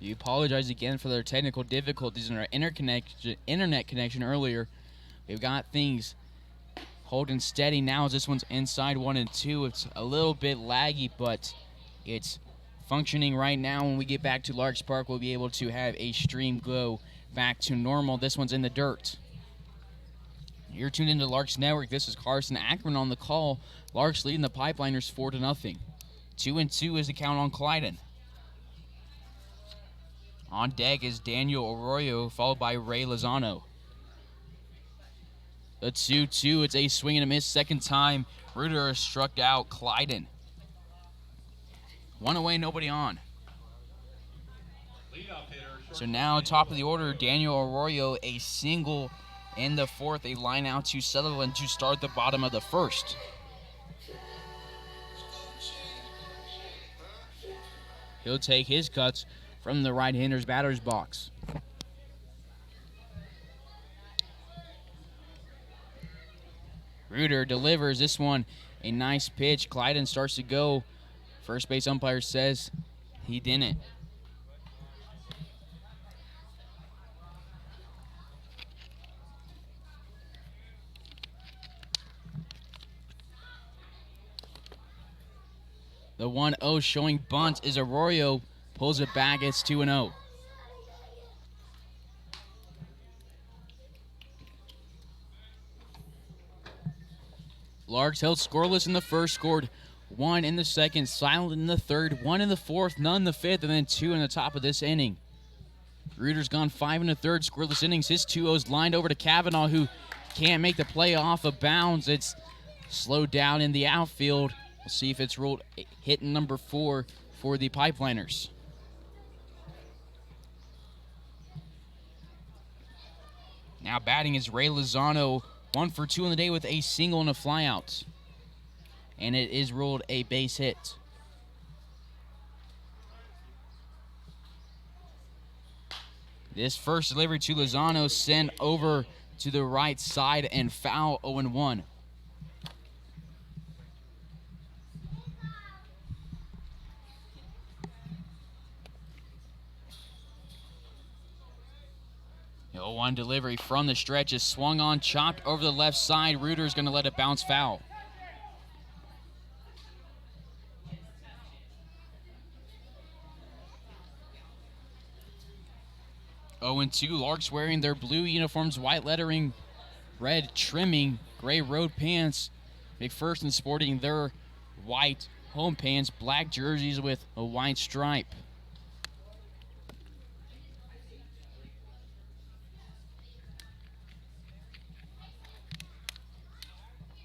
We apologize again for their technical difficulties in our internet connection earlier. We've got things holding steady now as this one's inside 1 and 2. It's a little bit laggy, but it's functioning right now. When we get back to Larks Park, we'll be able to have a stream go back to normal. This one's in the dirt. You're tuned into Larks Network. This is Carson Ackerman on the call. Larks leading the Pipeliners 4-0. 2-2 is the count on Clyden. On deck is Daniel Arroyo, followed by Ray Lozano. The 2-2, it's a swing and a miss second time. Reuter has struck out Clyden. 1 away, nobody on. So now top of the order, Daniel Arroyo, a single in the 4th, a line out to Sutherland to start the bottom of the 1st. He'll take his cuts from the right-hander's batter's box. Reuter delivers this one, a nice pitch. Clyden starts to go. First base umpire says he didn't. The 1-0 showing bunt is Arroyo. Pulls it back, it's 2-0. Larks held scoreless in the first, scored 1 in the second, silent in the third, 1 in the fourth, none in the fifth, and then 2 in the top of this inning. Reuter's gone 5 in the third, scoreless innings. His 2-0's lined over to Kavanaugh, who can't make the play off of bounds. It's slowed down in the outfield. We'll see if it's ruled hit number 4 for the Pipeliners. Now batting is Ray Lozano, 1 for 2 on the day with a single and a flyout. And it is ruled a base hit. This first delivery to Lozano sent over to the right side and foul, 0-1. The 0-1 delivery from the stretch is swung on, chopped over the left side. Reuter's going to let it bounce foul. Oh, and 2, Larks wearing their blue uniforms, white lettering, red trimming, gray road pants. McPherson sporting their white home pants, black jerseys with a white stripe.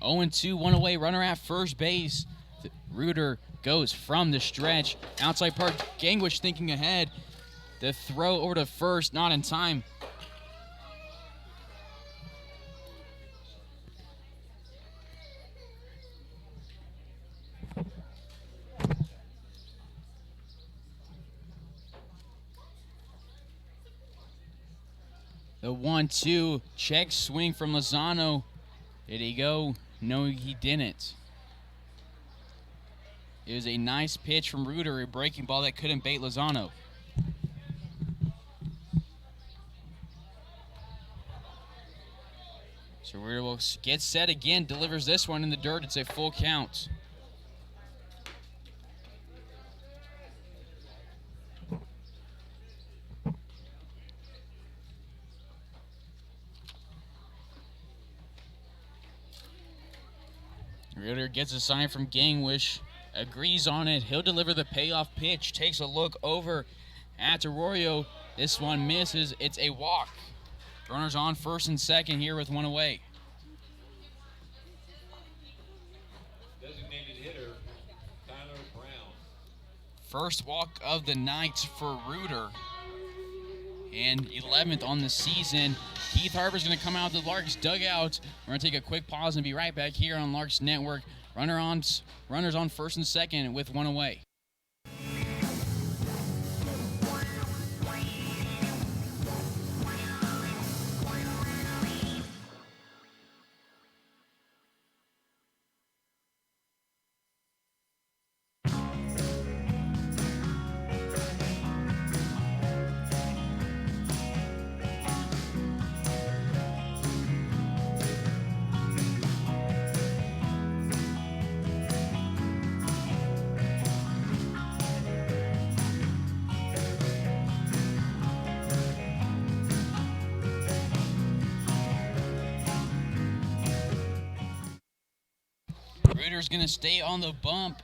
Oh, and 2, 1 away, runner at first base. Reuter goes from the stretch. Outside part, Gangwish thinking ahead. The throw over to first, not in time. The 1-2 check swing from Lozano. Did he go? No, he didn't. It was a nice pitch from Reuter, a breaking ball that couldn't bait Lozano. So Reuter will get set again, delivers this one in the dirt. It's a full count. Reuter gets a sign from Gangwish, agrees on it. He'll deliver the payoff pitch, takes a look over at Arroyo. This one misses. It's a walk. Runners on first and second here with one away. Designated hitter, Tyler Brown. First walk of the night for Reuter, and 11th on the season. Keith Harper's going to come out of the Larks dugout. We're going to take a quick pause and be right back here on Larks Network. Runners on first and second with one away. Reuter's going to stay on the bump.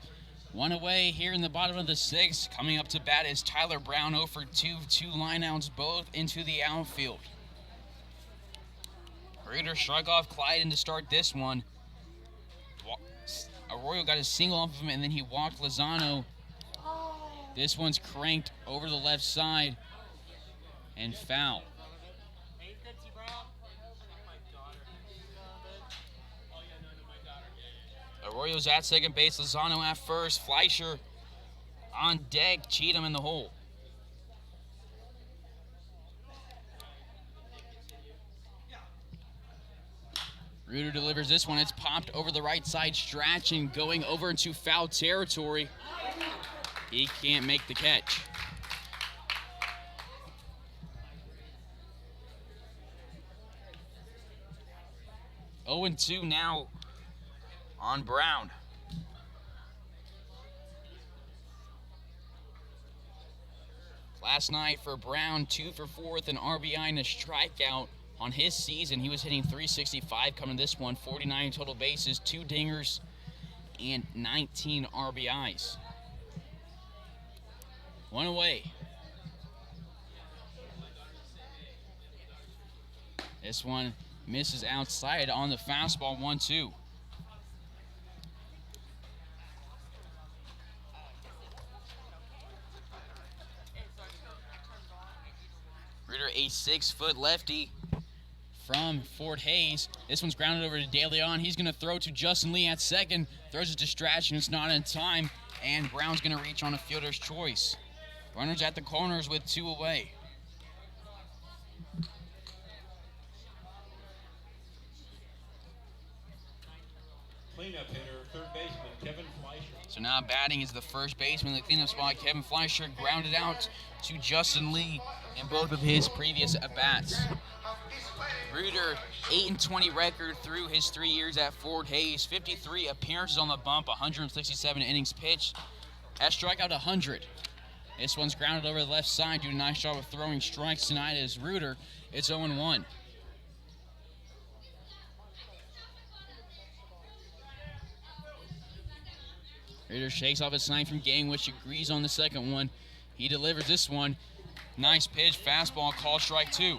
One away here in the bottom of the sixth. Coming up to bat is Tyler Brown, 0 for 2. 2 lineouts, both into the outfield. Reuter struck off Clyden to start this one. Arroyo got a single off of him, and then he walked Lozano. This one's cranked over the left side and foul. Arroyo's at second base, Lozano at first, Fleischer on deck, Cheatham in the hole. Reuter delivers this one. It's popped over the right side, Strachan going over into foul territory. He can't make the catch. Oh and 2 now on Brown. Last night for Brown, 2 for 4 with an RBI and a strikeout. On his season, he was hitting .365 coming this one, 49 total bases, 2 dingers, and 19 RBIs. One away. This one misses outside on the fastball, 1-2. Reuter, a 6-foot lefty from Fort Hays. This one's grounded over to De Leon. He's going to throw to Justin Lee at second. Throws it to Strachan. It's not in time. And Brown's going to reach on a fielder's choice. Runners at the corners with 2 away. Cleanup hitter, third baseman, Kevin Fleischer. So now batting is the first baseman. The cleanup spot, Kevin Fleischer, grounded out to Justin Lee in both of his previous at-bats. Reuter, 8-20 record through his 3 years at Fort Hays. 53 appearances on the bump, 167 innings pitched. Has struck out 100. This one's grounded over the left side. Do a nice job of throwing strikes tonight as Reuter. It's 0-1. Reuter shakes off a sign from Gang, which agrees on the second one. He delivers this one. Nice pitch, fastball, call strike 2.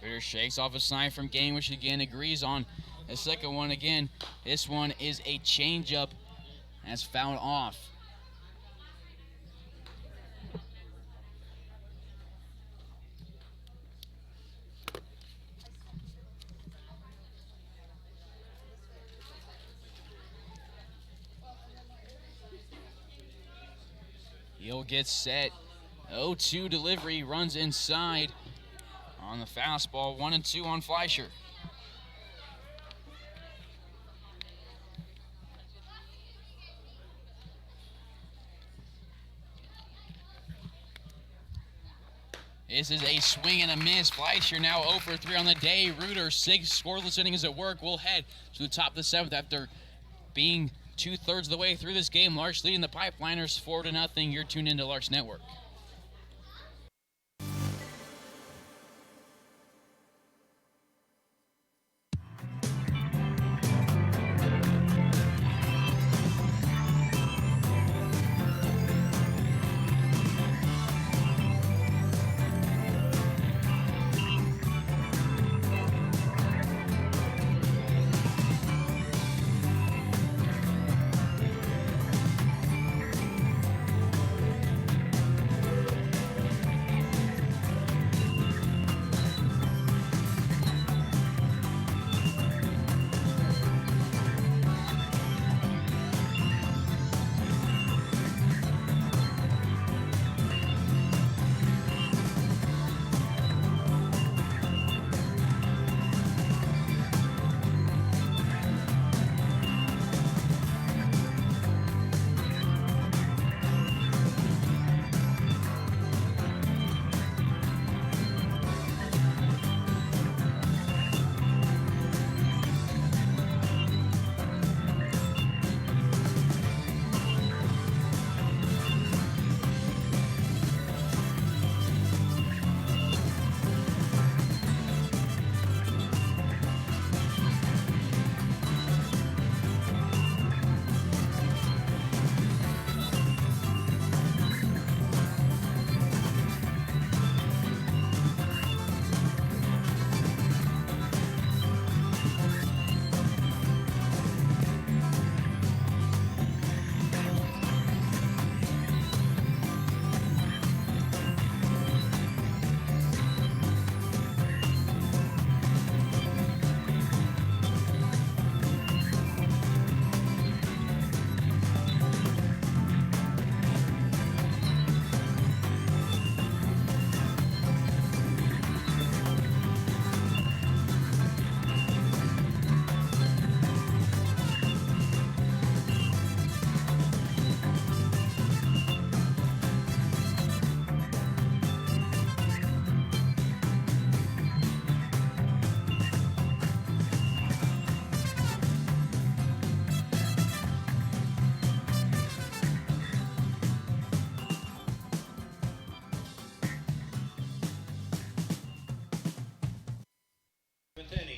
Reuter shakes off a sign from Gang, which again agrees on the second one again. This one is a changeup that's fouled off. He'll get set. 0-2 delivery, runs inside on the fastball. 1-2 on Fleischer. This is a swing and a miss. Fleischer now 0 for 3 on the day. Reuter, 6 scoreless innings at work. We'll head to the top of the 7th after being 2/3 of the way through this game. Larks leading the Pipeliners 4-0. You're tuned into Larks Network.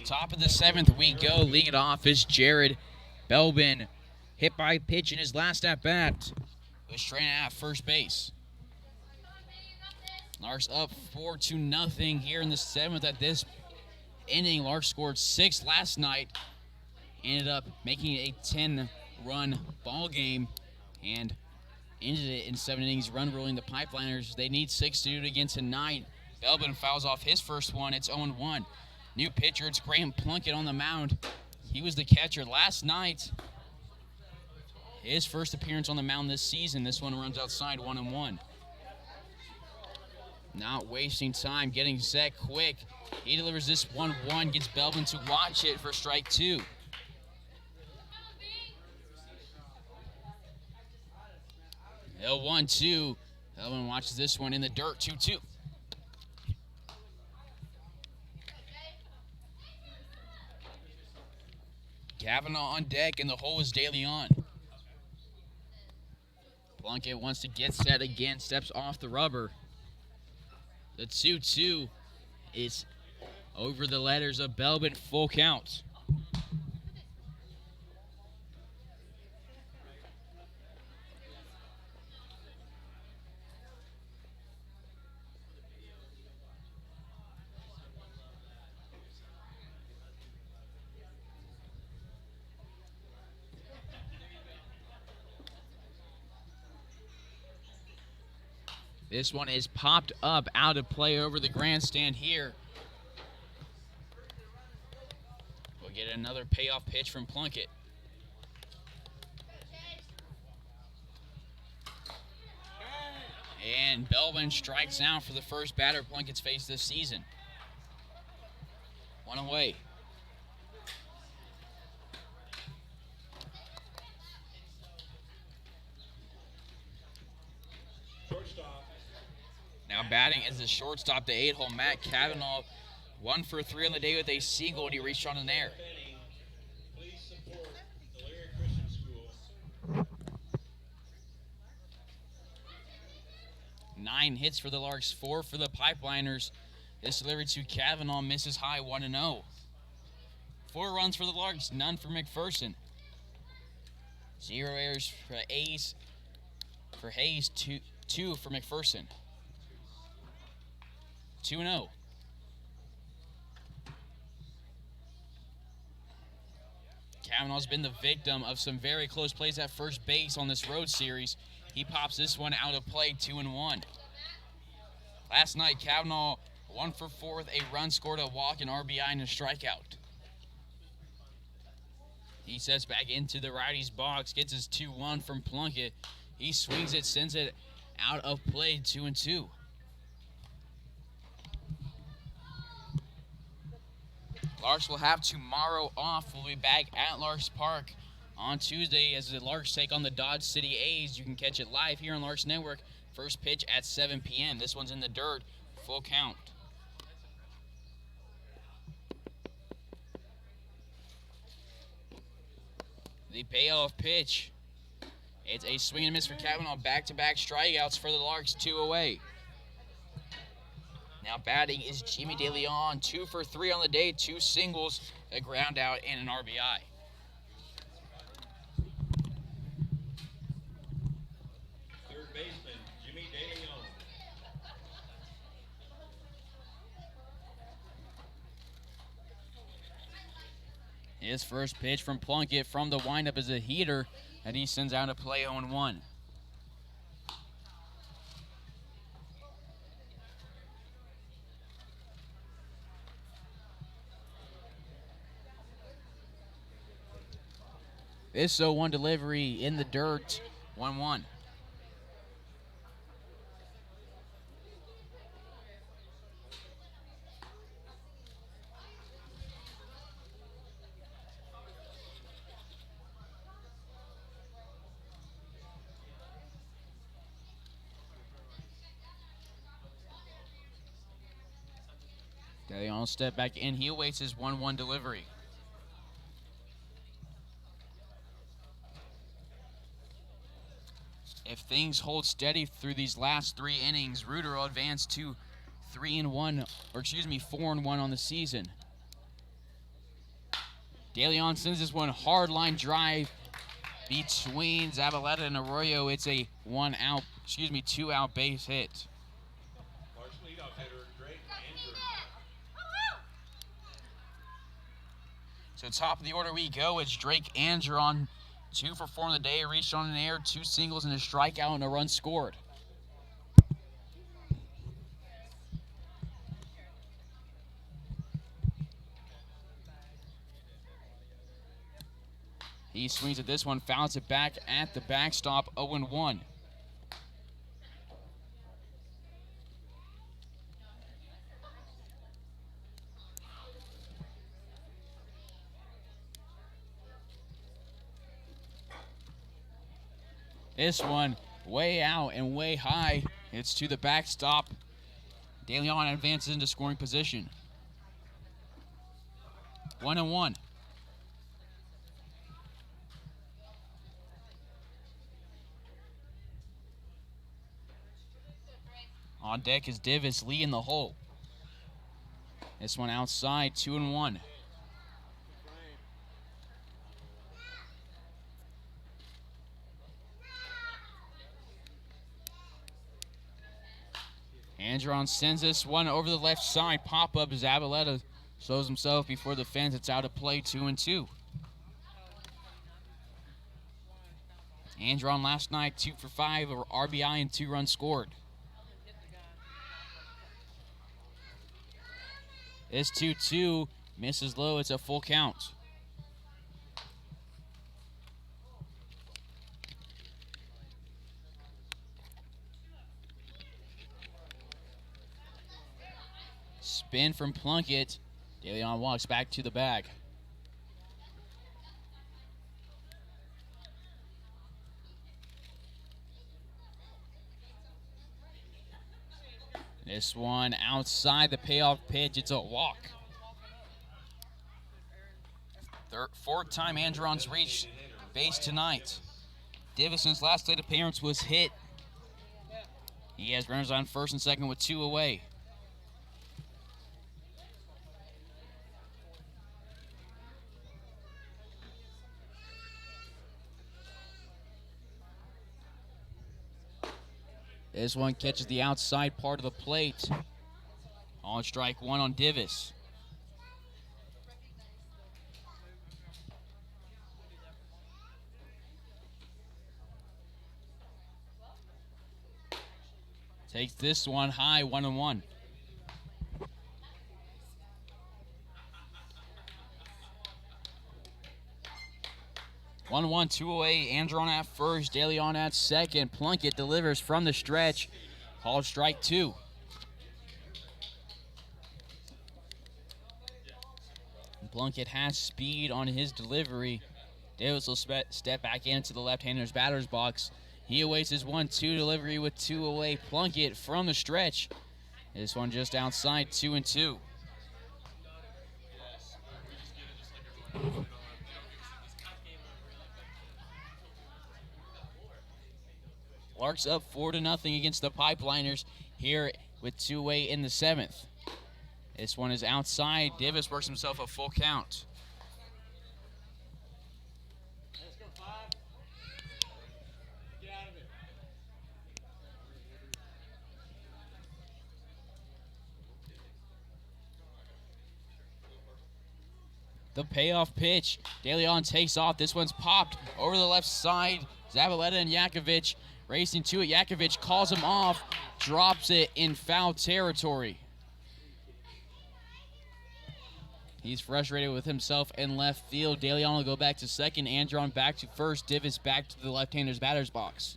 Top of the 7th we go. Leading it off is Jared Belbin. Hit by pitch in his last at bat. Was straight at first base. Larks up 4-0 here in the 7th at this inning. Larks scored 6 last night. Ended up making it a 10-run ball game and ended it in 7 innings. Run ruling the Pipeliners. They need 6 to do it again tonight. Belbin fouls off his first one. It's 0-1. New pitcher, it's Graham Plunkett on the mound. He was the catcher last night. His first appearance on the mound this season. This one runs outside 1-1. Not wasting time, getting set quick. He delivers this 1-1, gets Belbin to watch it for strike 2. Hill 1-2. Belbin watches this one in the dirt, 2-2. Kavanaugh on deck, and the hole is daily on. Plunkett wants to get set again, steps off the rubber. The 2-2 is over the letters of Belbin, full count. This one is popped up out of play over the grandstand here. We'll get another payoff pitch from Plunkett. And Belbin strikes out for the first batter Plunkett's faced this season. 1 away. Now batting is the shortstop, the 8-hole Matt Kavanaugh. 1 for 3 on the day with a single, and he reached on an air. 9 hits for the Larks, 4 for the Pipeliners. This delivery to Kavanaugh misses high, 1-0. 4 runs for the Larks, none for McPherson. 0 errors for Hays. For Hays, 2 for McPherson. 2-0. Kavanaugh's been the victim of some very close plays at first base on this road series. He pops this one out of play, 2-1. Last night, Kavanaugh 1 for 4 with a run, scored a walk, an RBI, and a strikeout. He sets back into the righty's box, gets his 2-1 from Plunkett. He swings it, sends it out of play, 2-2. Larks will have tomorrow off. We'll be back at Larks Park on Tuesday as the Larks take on the Dodge City A's. You can catch it live here on Larks Network. First pitch at 7 p.m. This one's in the dirt, full count. The payoff pitch. It's a swing and miss for Kavanaugh. Back-to-back strikeouts for the Larks, 2 away. Now batting is Jimmy DeLeon, 2 for 3 on the day, 2 singles, a ground out, and an RBI. Third baseman, Jimmy DeLeon. His first pitch from Plunkett from the windup is a heater, and he sends out a play 0-1. This 0-1 delivery in the dirt, 1-1. DeLeon step back in. He awaits his 1-1 delivery. If things hold steady through these last 3 innings, Reuter will advance to 4-1 on the season. DeLeon sends this one hard line drive between Zabaleta and Arroyo. It's a 2-out base hit. Larks leadoff hitter, Drake Andrew. So top of the order we go. It's Drake Andrew, 2 for 4 on the day, reached on an air, 2 singles and a strikeout and a run scored. He swings at this one, fouls it back at the backstop, 0-1. This one way out and way high. It's to the backstop. DeLeon advances into scoring position. 1-1. On deck is Divis, Lee in the hole. This one outside, 2-1. Andron sends this one over the left side. Pop-up as Zabaleta shows himself before the fence. It's out of play, 2-2. Andron last night, 2 for 5, or RBI and 2 runs scored. This 2-2 misses low. It's a full count. Spin from Plunkett. DeLeon walks back to the bag. This one outside the payoff pitch. It's a walk. 4th time Andron's reached base tonight. Davison's last plate appearance was hit. He has runners on first and second with 2 away. This one catches the outside part of the plate. On strike one on Divis. Takes this one high, 1-1. One, 1, 2 away. Andron at first, De Leon at second. Plunkett delivers from the stretch. Called strike 2. Plunkett has speed on his delivery. Davis will step back into the left-hander's batter's box. He awaits his 1-2 delivery with 2 away. Plunkett from the stretch. This one just outside, 2-2. Larks up 4-0 against the Pipeliners here with 2 away in the 7th. This one is outside. Divis works himself a full count. The payoff pitch. De Leon takes off. This one's popped over the left side. Zavaleta and Yakovich racing to it. Yakovich calls him off, drops it in foul territory. He's frustrated with himself in left field. De Leon will go back to second. Andron back to first. Divis back to the left-hander's batter's box.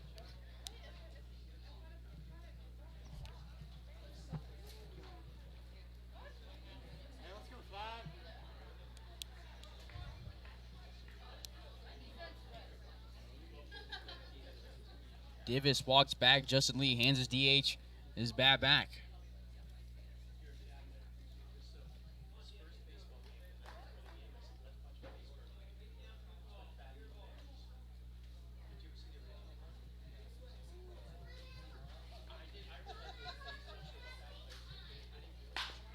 Divis walks back. Justin Lee hands his DH his bat back.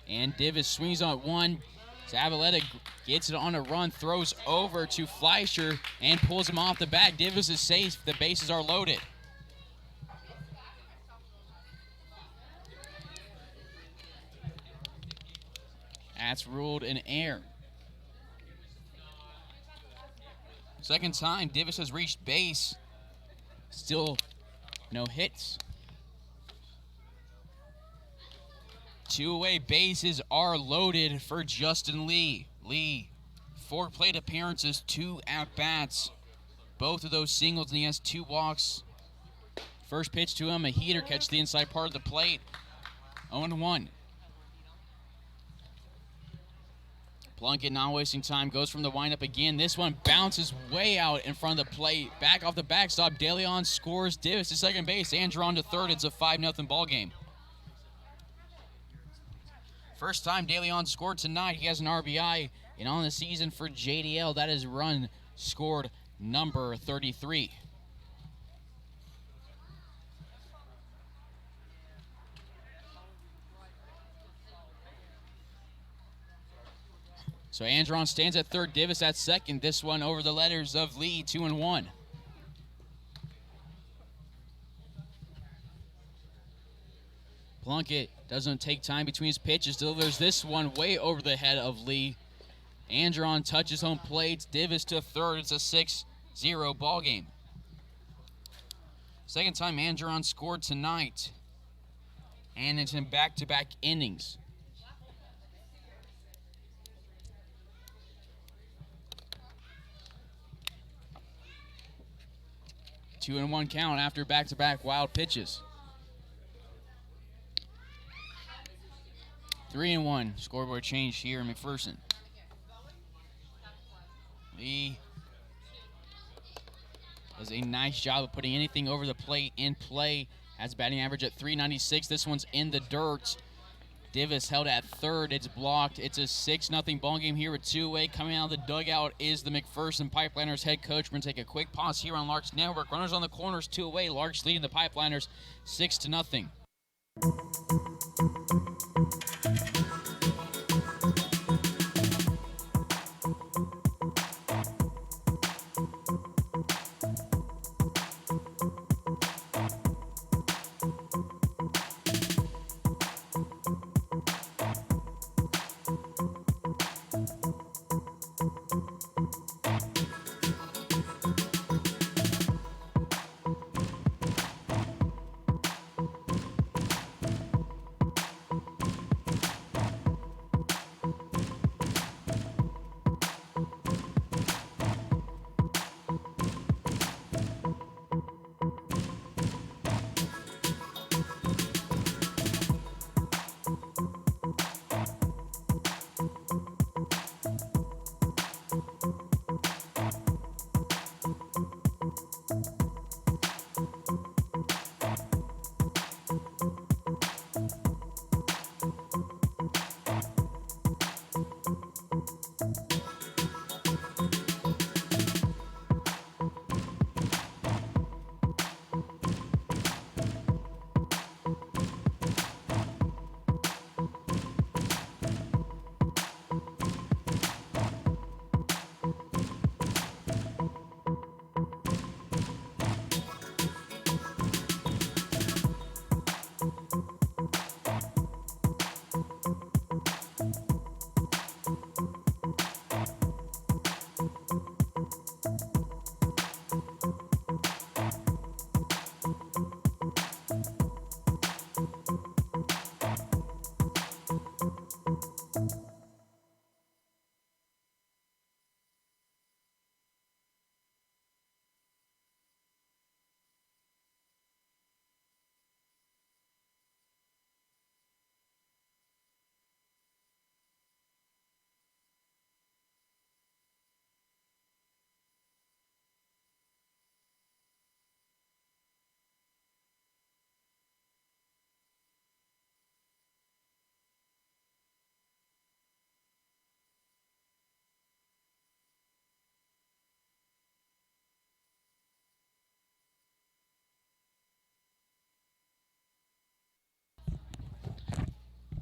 And Divis swings on one. Zavaleta gets it on a run, throws over to Fleischer, and pulls him off the bat. Divis is safe. The bases are loaded. That's ruled an error. Second time, Divis has reached base. Still no hits. 2 away bases are loaded for Justin Lee. Lee, 4 plate appearances, 2 at-bats. Both of those singles, and he has 2 walks. First pitch to him, a heater, catches the inside part of the plate. 0-1. Plunkett not wasting time, goes from the windup again. This one bounces way out in front of the plate. Back off the backstop, De Leon scores. Divis to second base, Andron to third. It's a 5-0 ball game. First time De Leon scored tonight. He has an RBI, and on the season for JDL, that is run scored number 33. So Andron stands at third, Divis at second. This one over the letters of Lee, 2-1. Plunkett doesn't take time between his pitches, delivers this one way over the head of Lee. Andron touches home plate, Divis to third. It's a 6-0 ball game. Second time Andron scored tonight, and it's in back-to-back innings. Two and one count after back-to-back wild pitches. 3-1 scoreboard change here in McPherson. Lee does a nice job of putting anything over the plate in play. Has a batting average at .396. This one's in the dirt. Divis held at third. It's blocked. It's a 6-0 ball game here with 2 away. Coming out of the dugout is the McPherson Pipeliners head coach. We're going to take a quick pause here on Larks Network. Runners on the corners, 2 away. Larks leading the Pipeliners 6-0.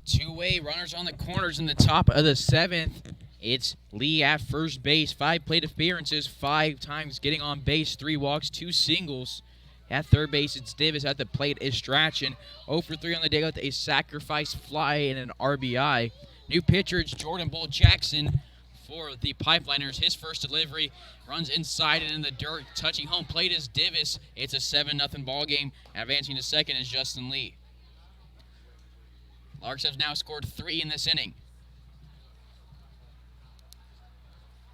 Two-way runners on the corners in the top of the 7th. It's Lee at first base. 5 plate appearances, 5 times getting on base, 3 walks, 2 singles. At third base, it's Davis. At the plate is Strachan. 0 for 3 on the day with a sacrifice fly and an RBI. New pitcher, it's Jordan Bull Jackson for the Pipeliners. His first delivery runs inside and in the dirt. Touching home plate is Davis. It's a 7-0 ball game. Advancing to second is Justin Lee. Larks have now scored 3 in this inning.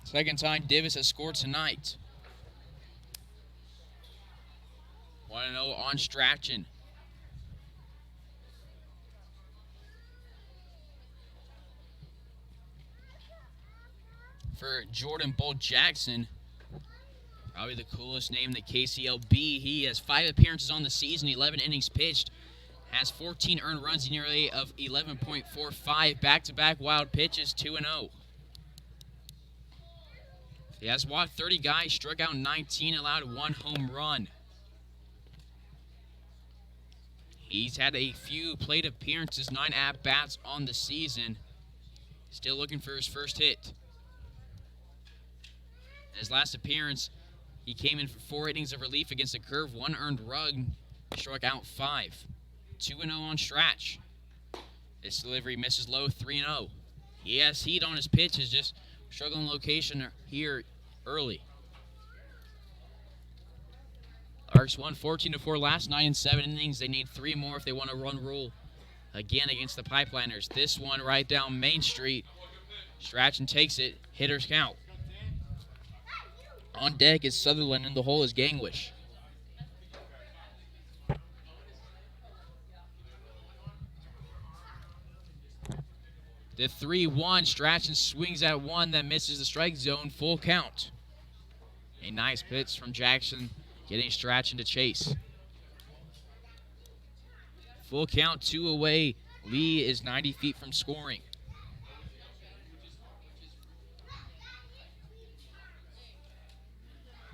Second time Davis has scored tonight. 1-0 on Strachan. For Jordan Bull Jackson, probably the coolest name in the KCLB. He has 5 appearances on the season, 11 innings pitched. Has 14 earned runs, nearly of 11.45. Back-to-back wild pitches, 2-0. He has walked 30 guys, struck out 19, allowed 1 home run. He's had a few plate appearances, 9 at-bats on the season. Still looking for his first hit. In his last appearance, he came in for 4 innings of relief against a curve, 1 earned run, struck out 5. 2-0 on Stratch. This delivery misses low, 3-0. He has heat on his pitch, is just struggling location here early. Larks won 14-4 last night in 7 innings. They need 3 more if they want to run rule again against the Pipeliners. This one right down Main Street. Strachan takes it. Hitters count. On deck is Sutherland, and the hole is Gangwish. The 3-1, Strachan swings at 1 that misses the strike zone, full count. A nice pitch from Jackson, getting Strachan to chase. Full count, 2 away. Lee is 90 feet from scoring.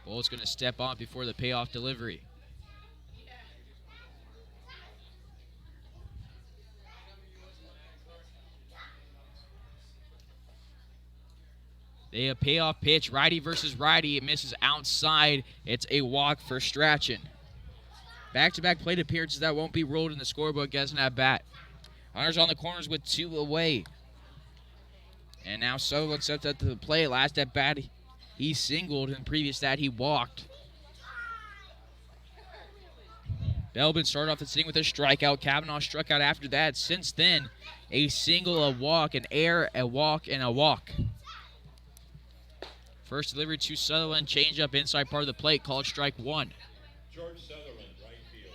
Bull's going to step on before the payoff delivery. A payoff pitch, righty versus righty. It misses outside. It's a walk for Strachan. Back-to-back plate appearances that won't be ruled in the scorebook as an at-bat. Hunters on the corners with 2 away. And now Sutherland steps up to the plate. Last at-bat, he singled. In previous that, he walked. Belbin started off the sitting with a strikeout. Kavanaugh struck out after that. Since then, a single, a walk, an error, a walk, and a walk. First delivery to Sutherland. Change up inside part of the plate. Called strike 1. George Sutherland, right field.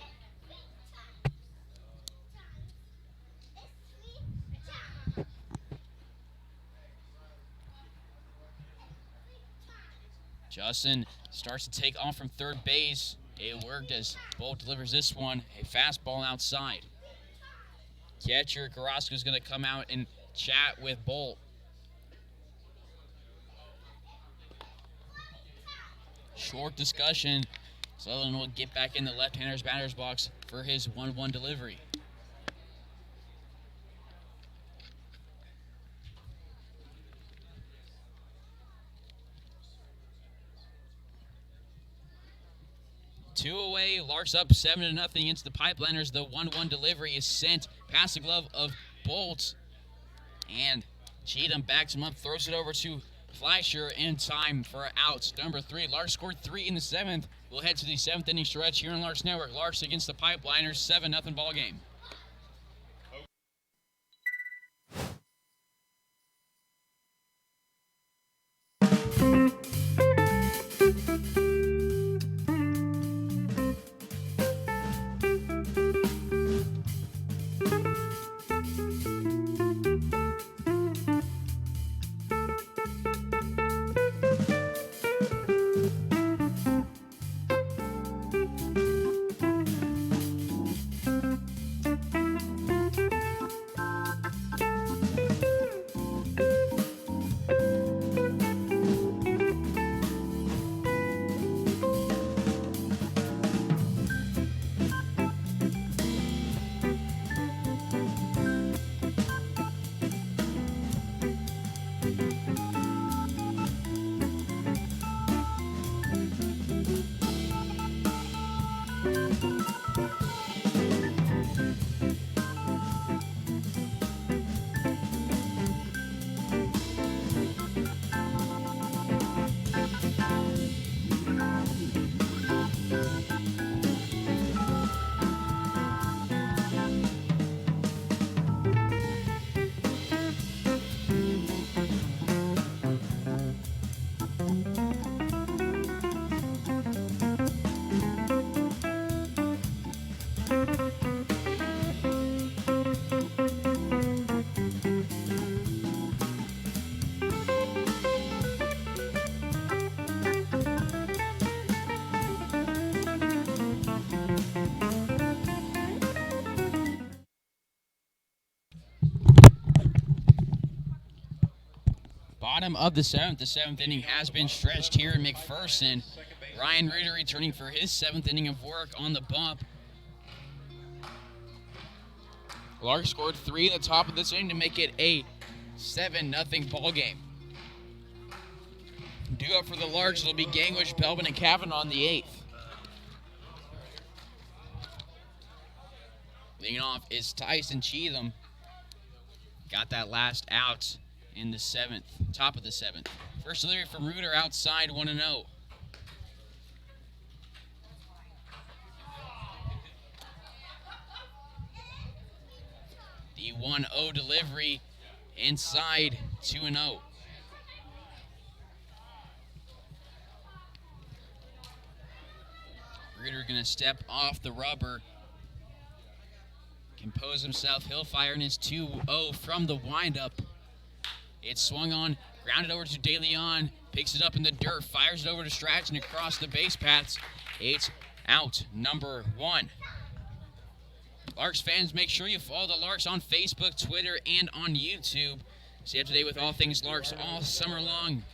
Justin starts to take off from third base. It worked as Bolt delivers this one. A fastball outside. Catcher Carrasco is going to come out and chat with Bolt. Short discussion. Sutherland will get back in the left-hander's batter's box for his 1-1 delivery. Two away, Larks up 7-0 against the Pipeliners. The 1-1 delivery is sent past the glove of Bolt. And Cheatham backs him up, throws it over to Fleischer in time for out. Number 3, Larks scored 3 in the 7th. We'll head to the 7th inning stretch here on Larks Network. Larks against the Pipeliners, 7-0 ball game. Bottom of the 7th. The 7th inning has been stretched here in McPherson. Ryan Reeder returning for his 7th inning of work on the bump. Larks scored 3 at the top of this inning to make it a 7-0 ball game. Due up for the Larks, it'll be Gangwish, Belbin, and Kavanaugh on the 8th. Leading off is Tyson Cheatham. Got that last out in the 7th, top of the 7th. First delivery from Reuter outside, 1-0. The 1-0 delivery inside, 2-0. Reuter gonna step off the rubber, compose himself. He'll fire in his 2-0 from the windup. It's swung on, grounded over to De Leon, picks it up in the dirt, fires it over to Strachan across the base paths. It's out, number 1. Larks fans, make sure you follow the Larks on Facebook, Twitter, and on YouTube. Stay up to date with all things Larks all summer long.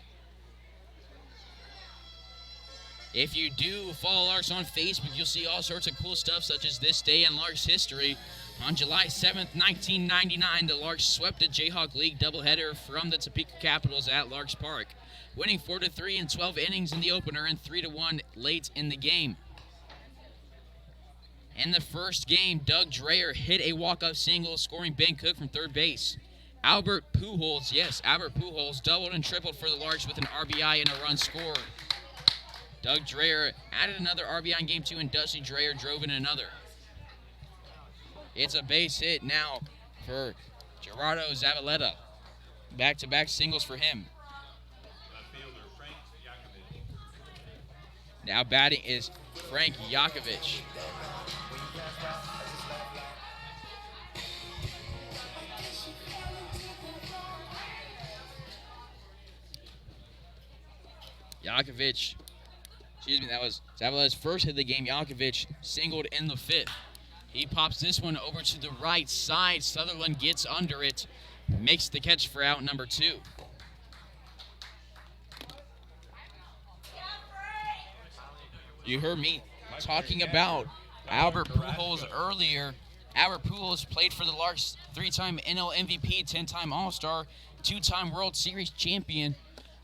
If you do follow Larks on Facebook, you'll see all sorts of cool stuff such as this day in Larks history. On July 7th, 1999, the Larks swept a Jayhawk League doubleheader from the Topeka Capitals at Larks Park, winning 4-3 in 12 innings in the opener and 3-1 late in the game. In the first game, Doug Dreyer hit a walk-off single, scoring Ben Cook from third base. Albert Pujols doubled and tripled for the Larks with an RBI and a run scored. Doug Dreyer added another RBI in Game 2, and Dusty Dreyer drove in another. It's a base hit now for Gerardo Zavaleta. Back-to-back singles for him. Now batting is Frank Yakovich. That was Zavaleta's first hit of the game. Yakovich singled in the fifth. He pops this one over to the right side. Sutherland gets under it, makes the catch for out number 2. You heard me talking about Albert Pujols earlier. Albert Pujols played for the Larks, 3-time NL MVP, 10-time All-Star, 2-time World Series champion.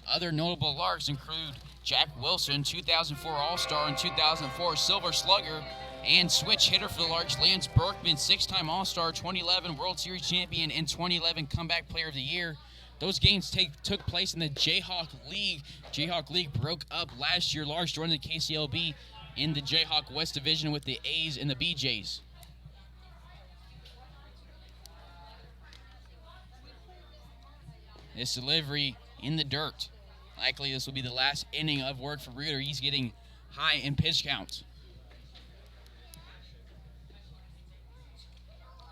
Other notable Larks include Jack Wilson, 2004 All-Star and 2004 Silver Slugger, and switch hitter for the Larks, Lance Berkman, 6-time All-Star, 2011 World Series champion, and 2011 Comeback Player of the Year. Those games took place in the Jayhawk League. Jayhawk League broke up last year. Larks joined the KCLB in the Jayhawk West Division with the A's and the BJs. This delivery in the dirt. Likely this will be the last inning of work for Reuter. He's getting high in pitch count.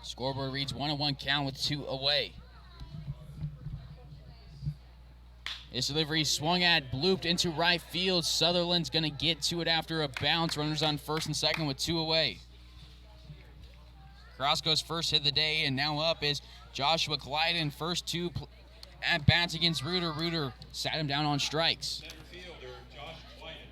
Scoreboard reads 1-1 count with 2 away. This delivery swung at, blooped into right field. Sutherland's going to get to it after a bounce. Runners on first and second with 2 away. Carrasco's first hit of the day, and now up is Joshua Glyden. First 2 at bats against Reuter. Reuter sat him down on strikes. Center fielder, Josh Glyden.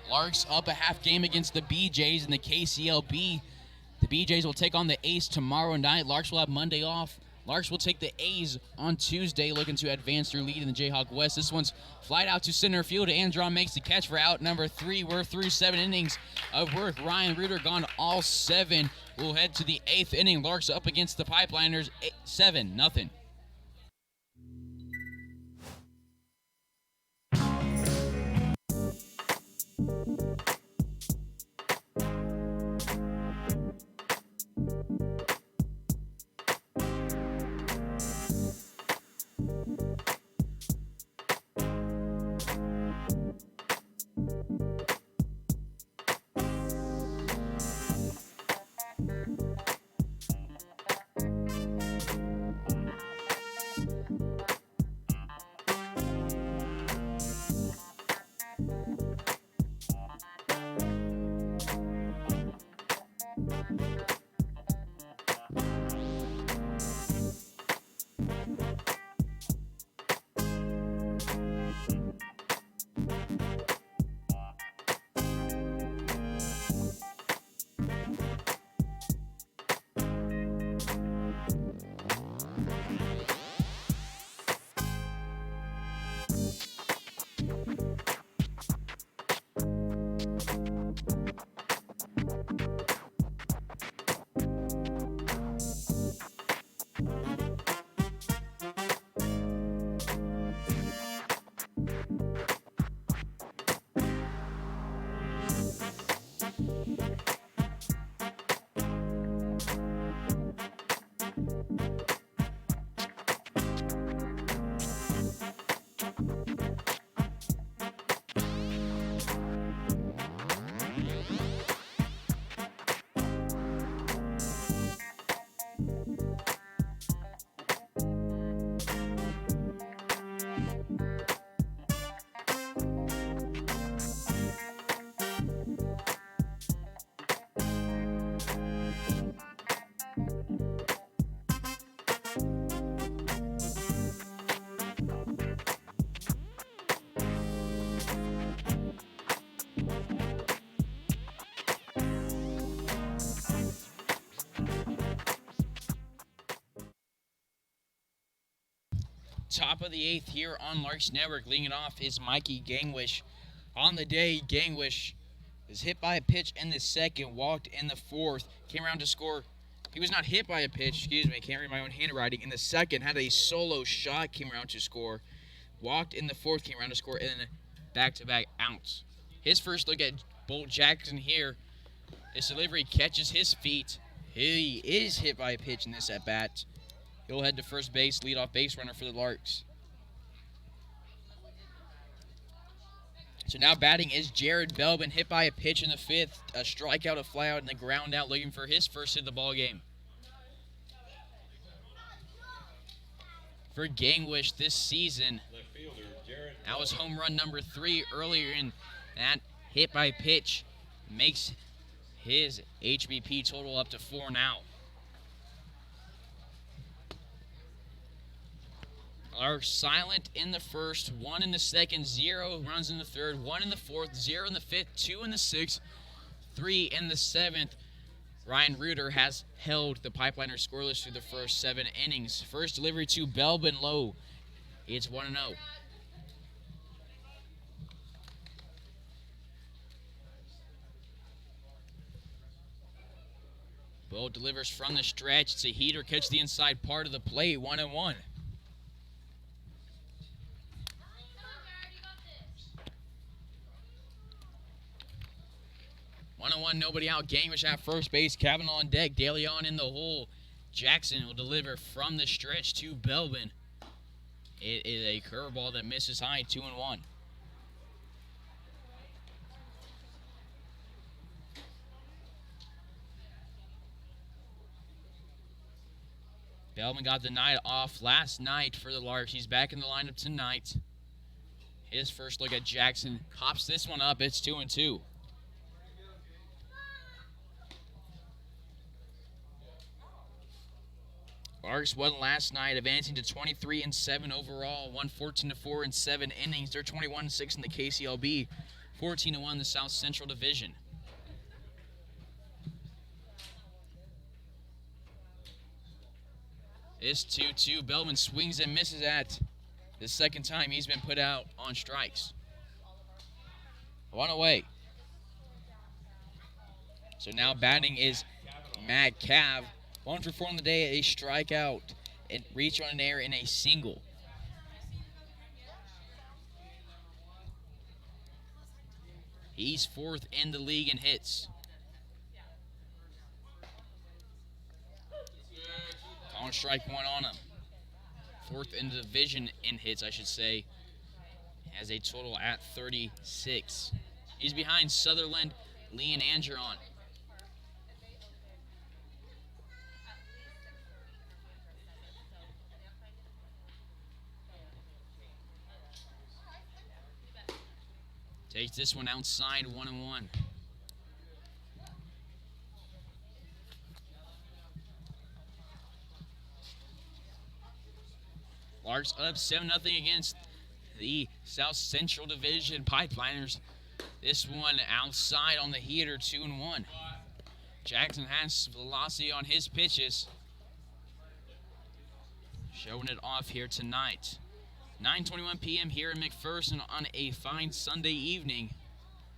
Larks up a half game against the BJs in the KCLB. The BJs will take on the A's tomorrow night. Larks will have Monday off. Larks will take the A's on Tuesday, looking to advance their lead in the Jayhawk West. This one's flied out to center field. Andron makes the catch for out number 3. We're through 7 innings of work. Ryan Reuter gone all 7. We'll head to the 8th inning. Larks up against the Pipeliners, 7-0. top of the 8th here on Larks Network. Leading it off is Mikey Gangwish. On the day, Gangwish was hit by a pitch in the 2nd, walked in the 4th, came around to score. He was not hit by a pitch, excuse me, can't read my own handwriting. In the 2nd, had a solo shot, came around to score. Walked in the 4th, came around to score, and then back-to-back outs. His first look at Bolt Jackson here. His delivery catches his feet. He is hit by a pitch in this at-bat. He'll head to first base, leadoff base runner for the Larks. So now batting is Jared Belbin, hit by a pitch in the 5th, a strikeout, a flyout, and a ground out, looking for his first hit of the ball game. For Gangwish this season, that was home run number 3 earlier, in that hit by pitch makes his HBP total up to 4 now. Are silent in the 1st, 1 in the 2nd, 0 runs in the 3rd, 1 in the 4th, 0 in the 5th, 2 in the 6th, 3 in the 7th. Ryan Reuter has held the Pipeliners scoreless through the first 7 innings. First delivery to Belbin low. It's 1-0. Bolt delivers from the stretch. It's a heater, catch the inside part of the plate, 1-1. 1-1, nobody out. Gangwish at first base. Kavanaugh on deck. De Leon in the hole. Jackson will deliver from the stretch to Belbin. It is a curveball that misses high, 2-1. Belbin got the night off last night for the Larks. He's back in the lineup tonight. His first look at Jackson. Hops this one up. It's 2-2. Larks won last night, advancing to 23-7 overall. Won 14-4 in 7 innings. They're 21-6 in the KCLB, 14-1 in the South Central Division. It's 2-2. Belbin swings and misses at the 2nd time he's been put out on strikes. 1 away. So now batting is Matt Cav. 1 for 4 on the day, a strikeout, and reach on an error in a single. He's 4th in the league in hits. On strike 1 on him. 4th in the division in hits, I should say. Has a total at 36. He's behind Sutherland, Lee, and Angeron. Takes this one outside, 1-1. Larks up 7-0 against the South Central Division Pipeliners. This one outside on the heater, 2-1. Jackson has velocity on his pitches. Showing it off here tonight. 9:21 p.m. here in McPherson on a fine Sunday evening.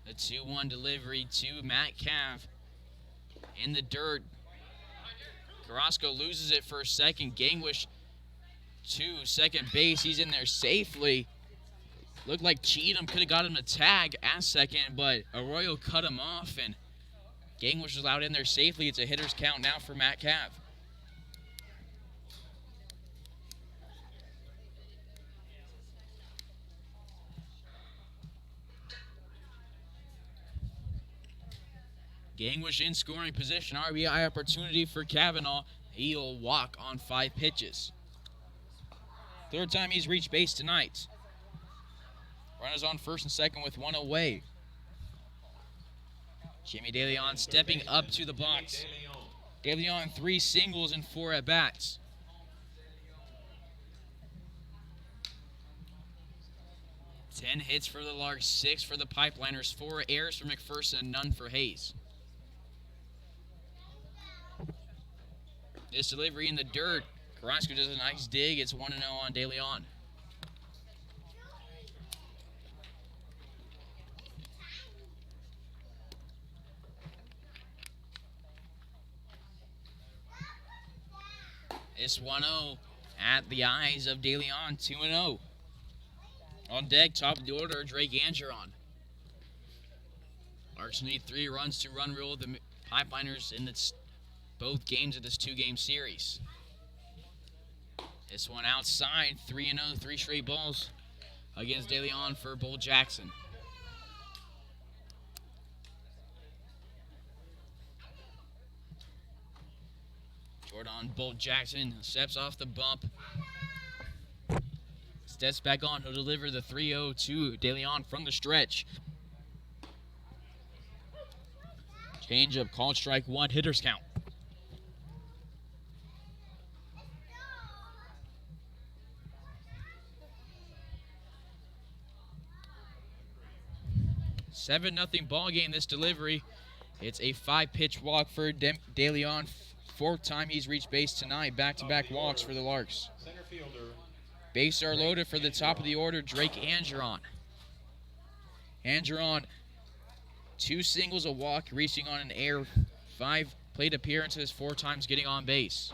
A 2-1 delivery to Matt Cav. In the dirt. Carrasco loses it for a second. Gangwish to second base. He's in there safely. Looked like Cheatham could have got him a tag at second, but Arroyo cut him off, and Gangwish was allowed in there safely. It's a hitter's count now for Matt Cav. Gangwish in scoring position. RBI opportunity for Kavanaugh. He'll walk on 5 pitches. 3rd time he's reached base tonight. Runners on 1st and 2nd with 1 away. Jimmy De Leon stepping up to the box. De Leon 3 singles and 4 at-bats. Ten hits for the Larks, 6 for the Pipeliners, 4 errors for McPherson, and none for Hays. This delivery in the dirt. Carrasco does a nice dig. It's 1-0 on De Leon. It's 1-0 at the eyes of De Leon, 2-0. On deck, top of the order, Drake Angeron. Larks need 3 runs to run rule the Pipeliners in both games of this 2-game series. This one outside, 3-0, 3 straight balls against De Leon for Bull Jackson. Jordan Bolt Jackson steps off the bump. Steps back on. He'll deliver the 3-0 to De Leon from the stretch. Change up, called strike 1, hitters count. Seven nothing ball game. This delivery. It's a 5-pitch walk for De Leon. 4th time he's reached base tonight. Back-to-back walks for the Larks. Center fielder. Bases are loaded for the top of the order, Drake Angeron. Angeron, 2 singles, a walk, reaching on an air, 5 plate appearances, 4 times getting on base.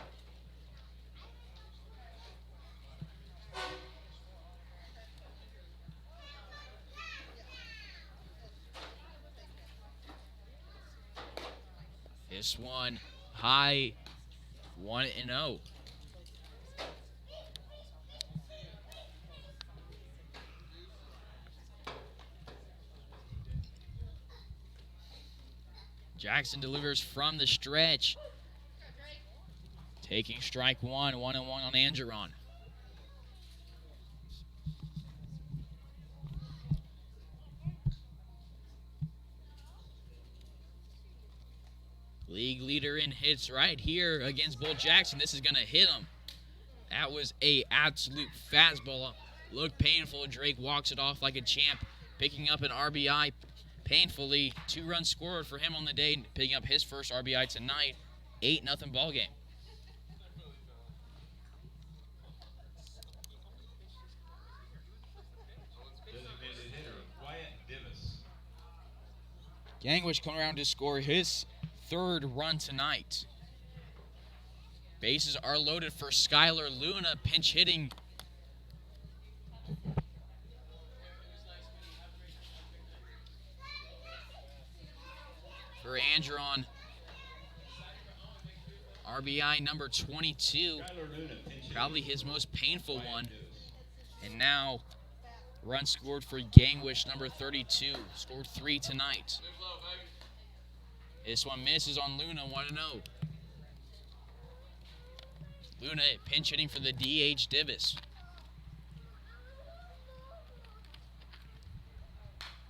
This one high, 1-0. Jackson delivers from the stretch. Taking strike 1, 1-1 on Angeron. League leader in hits right here against Bull Jackson. This is going to hit him. That was a absolute fastball. Looked painful. Drake walks it off like a champ, picking up an RBI painfully. 2 runs scored for him on the day, picking up his first RBI tonight. 8-0 ball game. Designated hitter, Wyatt Divis. Gangwish coming around to score his 3rd run tonight. Bases are loaded for Skylar Luna, pinch hitting. For Angeron, RBI number 22, probably his most painful one. And now, run scored for Gangwish number 32, scored 3 tonight. This one misses on Luna, 1-0. Luna pinch hitting for the DH Divis.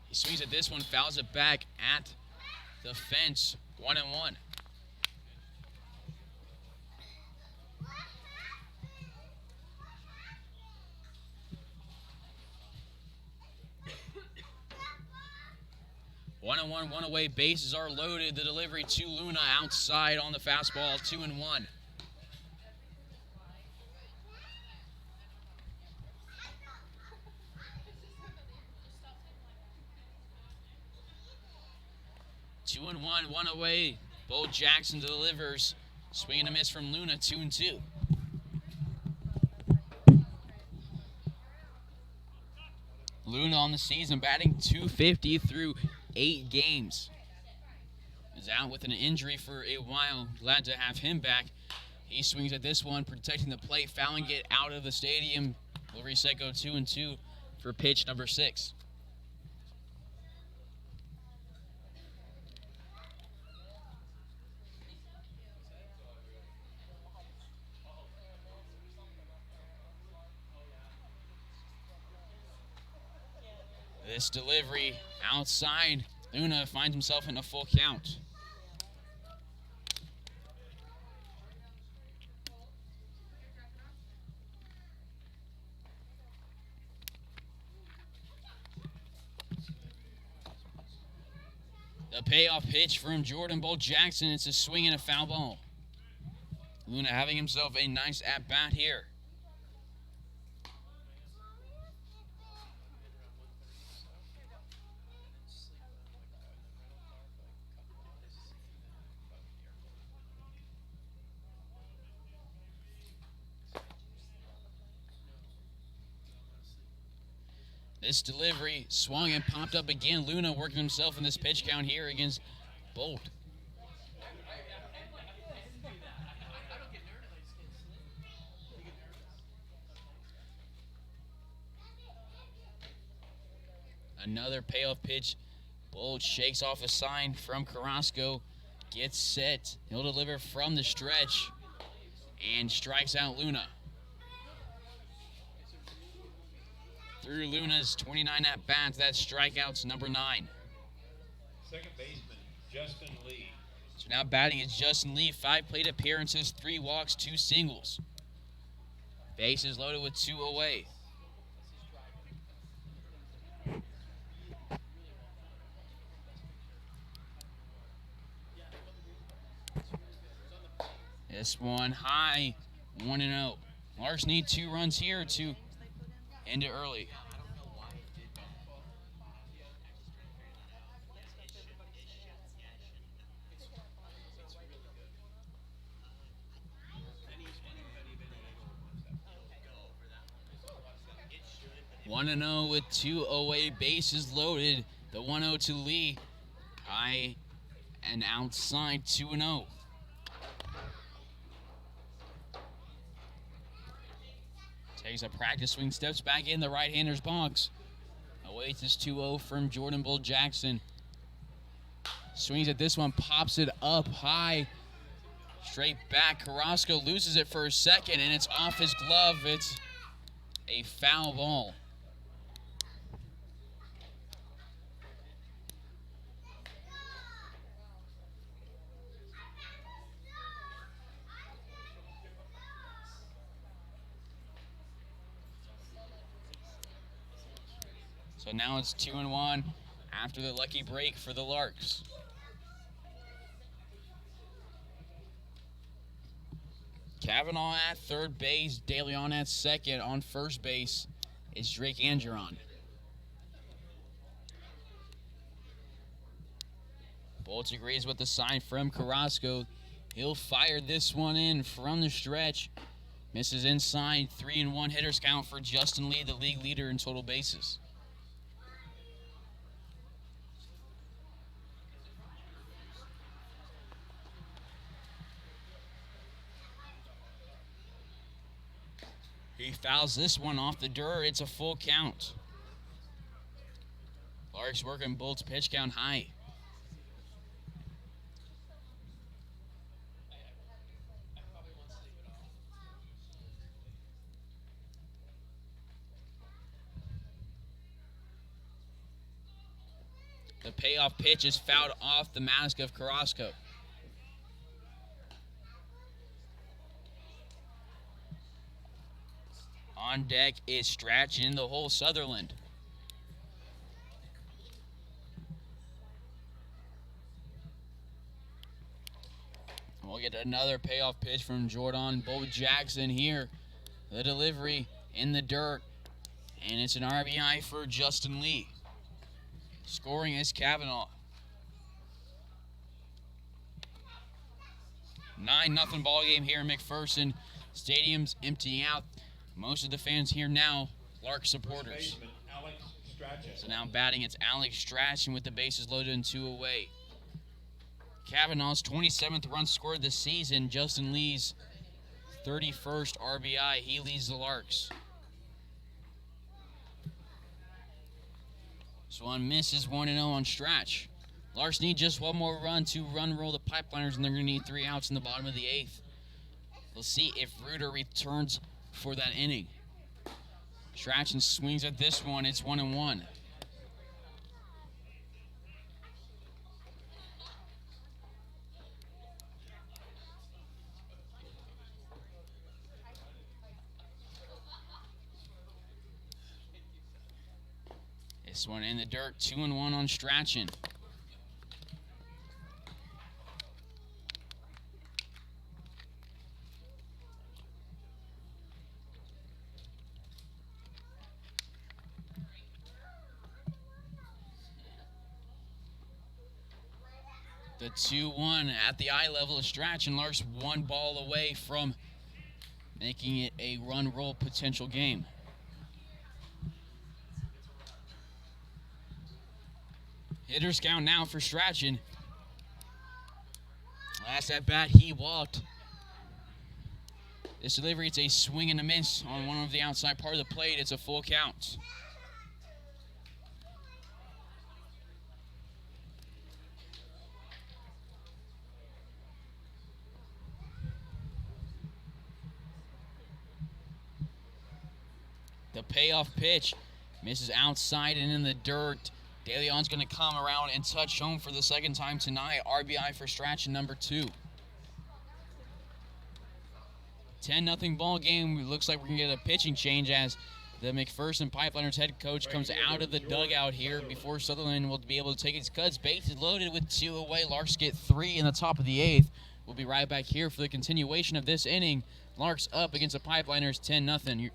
He swings at this one, fouls it back at the fence, 1-1. One and one, one away. Bases are loaded. The delivery to Luna outside on the fastball, 2-1. Two and one away. Bull Jackson delivers. Swing and a miss from Luna, 2-2. Luna on the season batting .250 through 8 games. Is out with an injury for a while. Glad to have him back. He swings at this one, protecting the plate, fouling it out of the stadium. Will reset go 2-2 for pitch number 6. This delivery outside. Luna finds himself in a full count. The payoff pitch from Jordan Bull Jackson. It's a swing and a foul ball. Luna having himself a nice at-bat here. This delivery swung and popped up again. Luna working himself in this pitch count here against Bolt. Another payoff pitch. Bolt shakes off a sign from Carrasco. Gets set. He'll deliver from the stretch and strikes out Luna. Through Luna's 29 at-bats, that strikeout's number 9. Second baseman, Justin Lee. So now batting is Justin Lee. 5 plate appearances, 3 walks, 2 singles. Bases loaded with 2 away. This one high, 1-0. Larks need 2 runs here to end it early. One and 0 with 2 away, bases loaded. The 1-0 to Lee, high and outside, 2-0. Takes a practice swing, steps back in the right-hander's box. Awaits this 2-0 from Jordan Bull Jackson. Swings at this one, pops it up high. Straight back, Carrasco loses it for a second, and it's off his glove. It's a foul ball. So now it's 2-1 after the lucky break for the Larks. Kavanaugh at third base, De Leon at second. On first base is Drake Angeron. Bolt agrees with the sign from Carrasco. He'll fire this one in from the stretch. Misses inside. 3-1 hitters count for Justin Lee, the league leader in total bases. He fouls this one off the dirt. It's a full count. Larks working Bolt's pitch count high. The payoff pitch is fouled off the mask of Carrasco. On deck is Stratch in the hole, Sutherland. We'll get another payoff pitch from Jordan Bull Jackson here. The delivery in the dirt, and it's an RBI for Justin Lee. Scoring is Kavanaugh. 9-0 ball game here in McPherson. Stadium's emptying out. Most of the fans here now, Lark supporters. So now batting, it's Alex Strachan with the bases loaded and 2 away. Kavanaugh's 27th run scored this season. Justin Lee's 31st RBI. He leads the Larks. This one misses 1-0 on Stratch. Larks need just one more run to run roll the Pipeliners, and they're going to need 3 outs in the bottom of the 8th. We'll see if Reuter returns for that inning. Strachan swings at this one. It's 1-1. This one in the dirt. 2-1 on Strachan. The 2-1 at the eye level of Strachan. Larks 1 ball away from making it a run roll potential game. Hitters count now for Strachan. Last at bat, he walked. This delivery, it's a swing and a miss on one of the outside part of the plate. It's a full count. The payoff pitch misses outside and in the dirt. De Leon's going to come around and touch home for the second time tonight. RBI for Strachan, number 2. 10-0 ball game. Looks like we're going to get a pitching change as the McPherson Pipeliners head coach comes out of the dugout here before Sutherland will be able to take his cuts. Bases loaded with 2 away. Larks get 3 in the top of the 8th. We'll be right back here for the continuation of this inning. Larks up against the Pipeliners 10-0.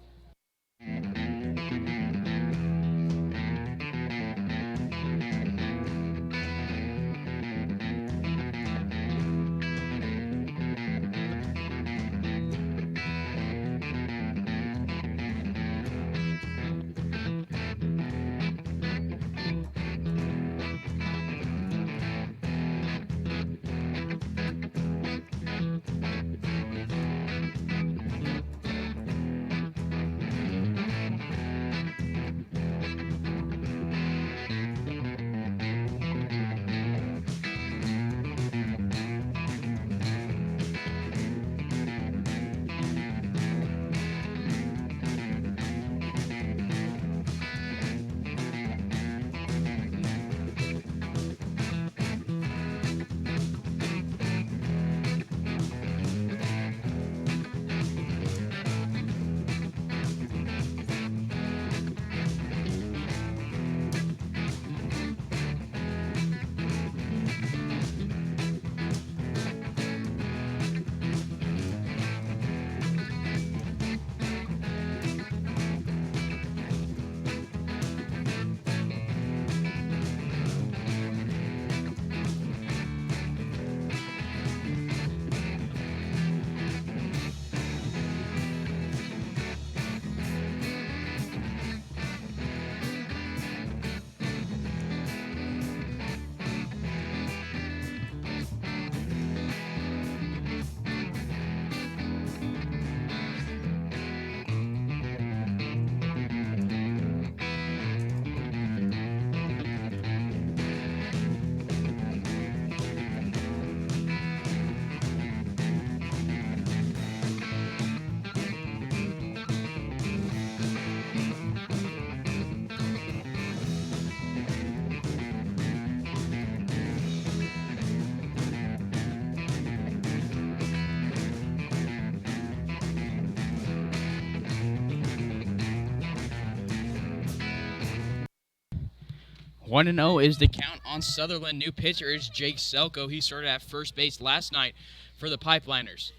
One and 0 is the count on Sutherland. New pitcher is Jake Selko. He started at first base last night for the Pipeliners.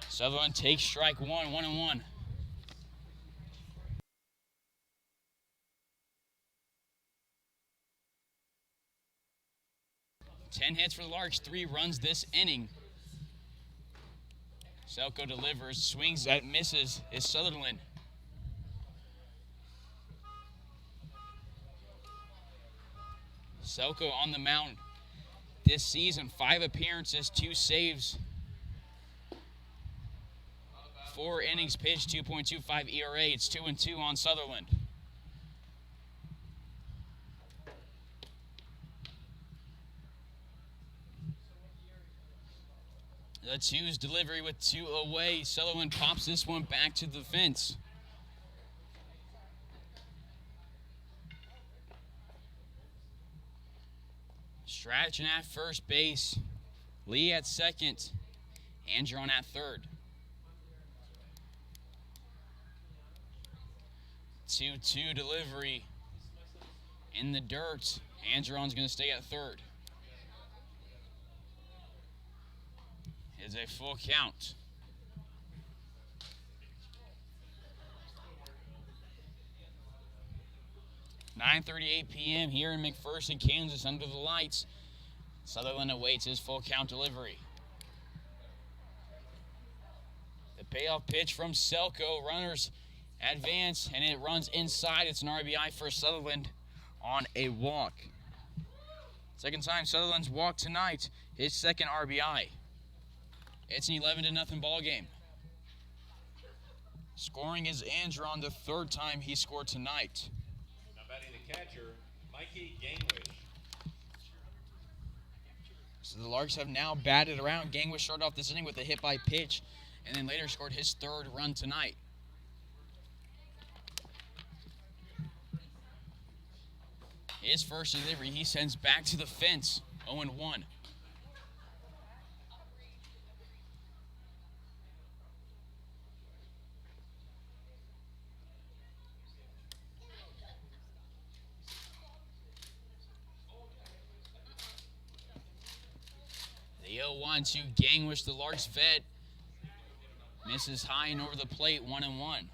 Sutherland takes strike 1, 1-1. Ten hits for the Larks, 3 runs this inning. Selko delivers, swings at misses is Sutherland. Selko on the mound this season, 5 appearances, 2 saves, 4 innings pitched, 2.25 ERA. It's 2-2 on Sutherland. The 2's delivery with 2 away. Sutherland pops this one back to the fence. Strachan at first base, Lee at second, Andron at third. 2-2 delivery in the dirt. Andron's going to stay at third. It's a full count. .38 p.m. here in McPherson, Kansas, under the lights. Sutherland awaits his full count delivery. The payoff pitch from Selko. Runners advance, and it runs inside. It's an RBI for Sutherland on a walk. Second time Sutherland's walked tonight, his second RBI. It's an 11-0 ball game. Scoring is Andrew on the third time he scored tonight. Now batting the catcher, Mikey Gangwish. So the Larks have now batted around. Gangwish started off this inning with a hit by pitch, and then later scored his third run tonight. His first delivery he sends back to the fence, 0-1. The 0-1 to Gangwish, the Larks vet. Misses high and over the plate, 1-1.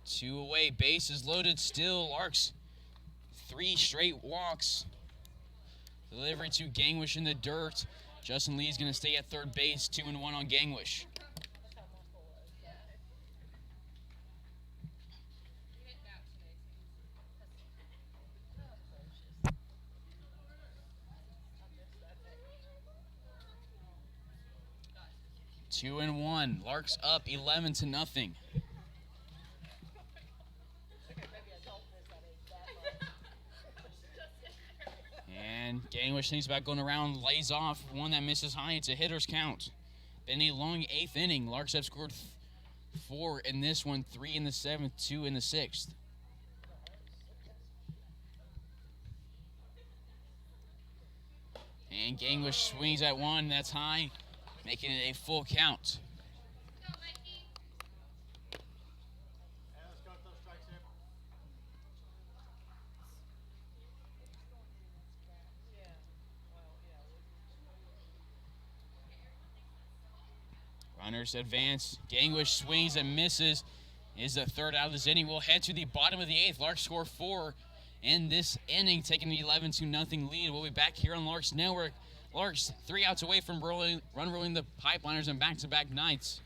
Two away, bases loaded still. Larks, 3 straight walks. Delivery to Gangwish in the dirt. Justin Lee's going to stay at third base, 2-1 on Gangwish. Two and one. Larks up 11-0. And Gangwish thinks about going around, lays off one that misses high. It's a hitter's count. Been a long 8th inning. Larks have scored 4 in this one, 3 in the 7th, 2 in the 6th. And Gangwish swings at one. That's high, making it a full count. Runners advance. Gangwish swings and misses. Is the third out of this inning. We'll head to the bottom of the 8th. Larks score 4 in this inning, taking the 11-0 lead. We'll be back here on Larks Network. Larks 3 outs away from run rolling the Pipeliners in back-to-back nights.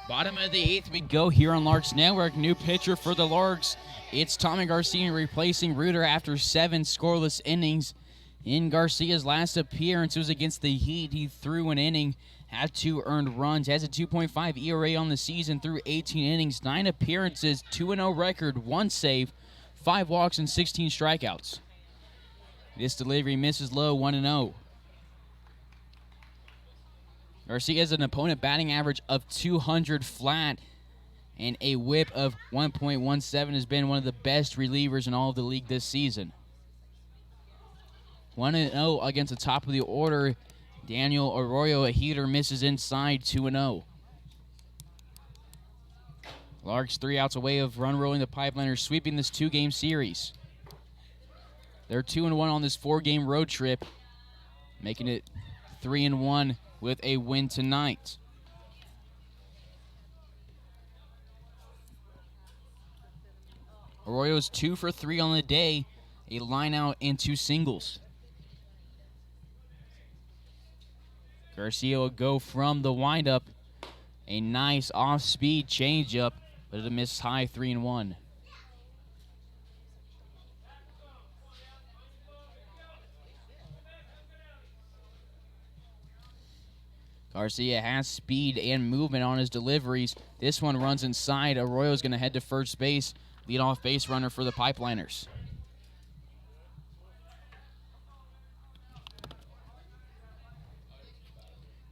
Bottom of the 8th we go here on Larks Network. New pitcher for the Larks. It's Tommy Garcia replacing Reuter after 7 scoreless innings. In Garcia's last appearance, it was against the Heat. He threw an inning, had 2 earned runs, has a 2.5 ERA on the season through 18 innings, 9 appearances, 2-0 record, 1 save, 5 walks, and 16 strikeouts. This delivery misses low, 1-0. Garcia has an opponent batting average of 200 flat, and a whip of 1.17 has been one of the best relievers in all of the league this season. 1-0 against the top of the order. Daniel Arroyo, a heater, misses inside, 2-0. Larks 3 outs away of run rolling the Pipeliners, sweeping this 2-game series. They're 2-1 on this 4-game road trip, making it 3-1 with a win tonight. Arroyo's 2 for 3 on the day, a line out and 2 singles. Garcia will go from the windup. A nice off-speed changeup, but it'll miss high, 3-1. Garcia has speed and movement on his deliveries. This one runs inside. Arroyo's going to head to first base. Leadoff base runner for the Pipeliners.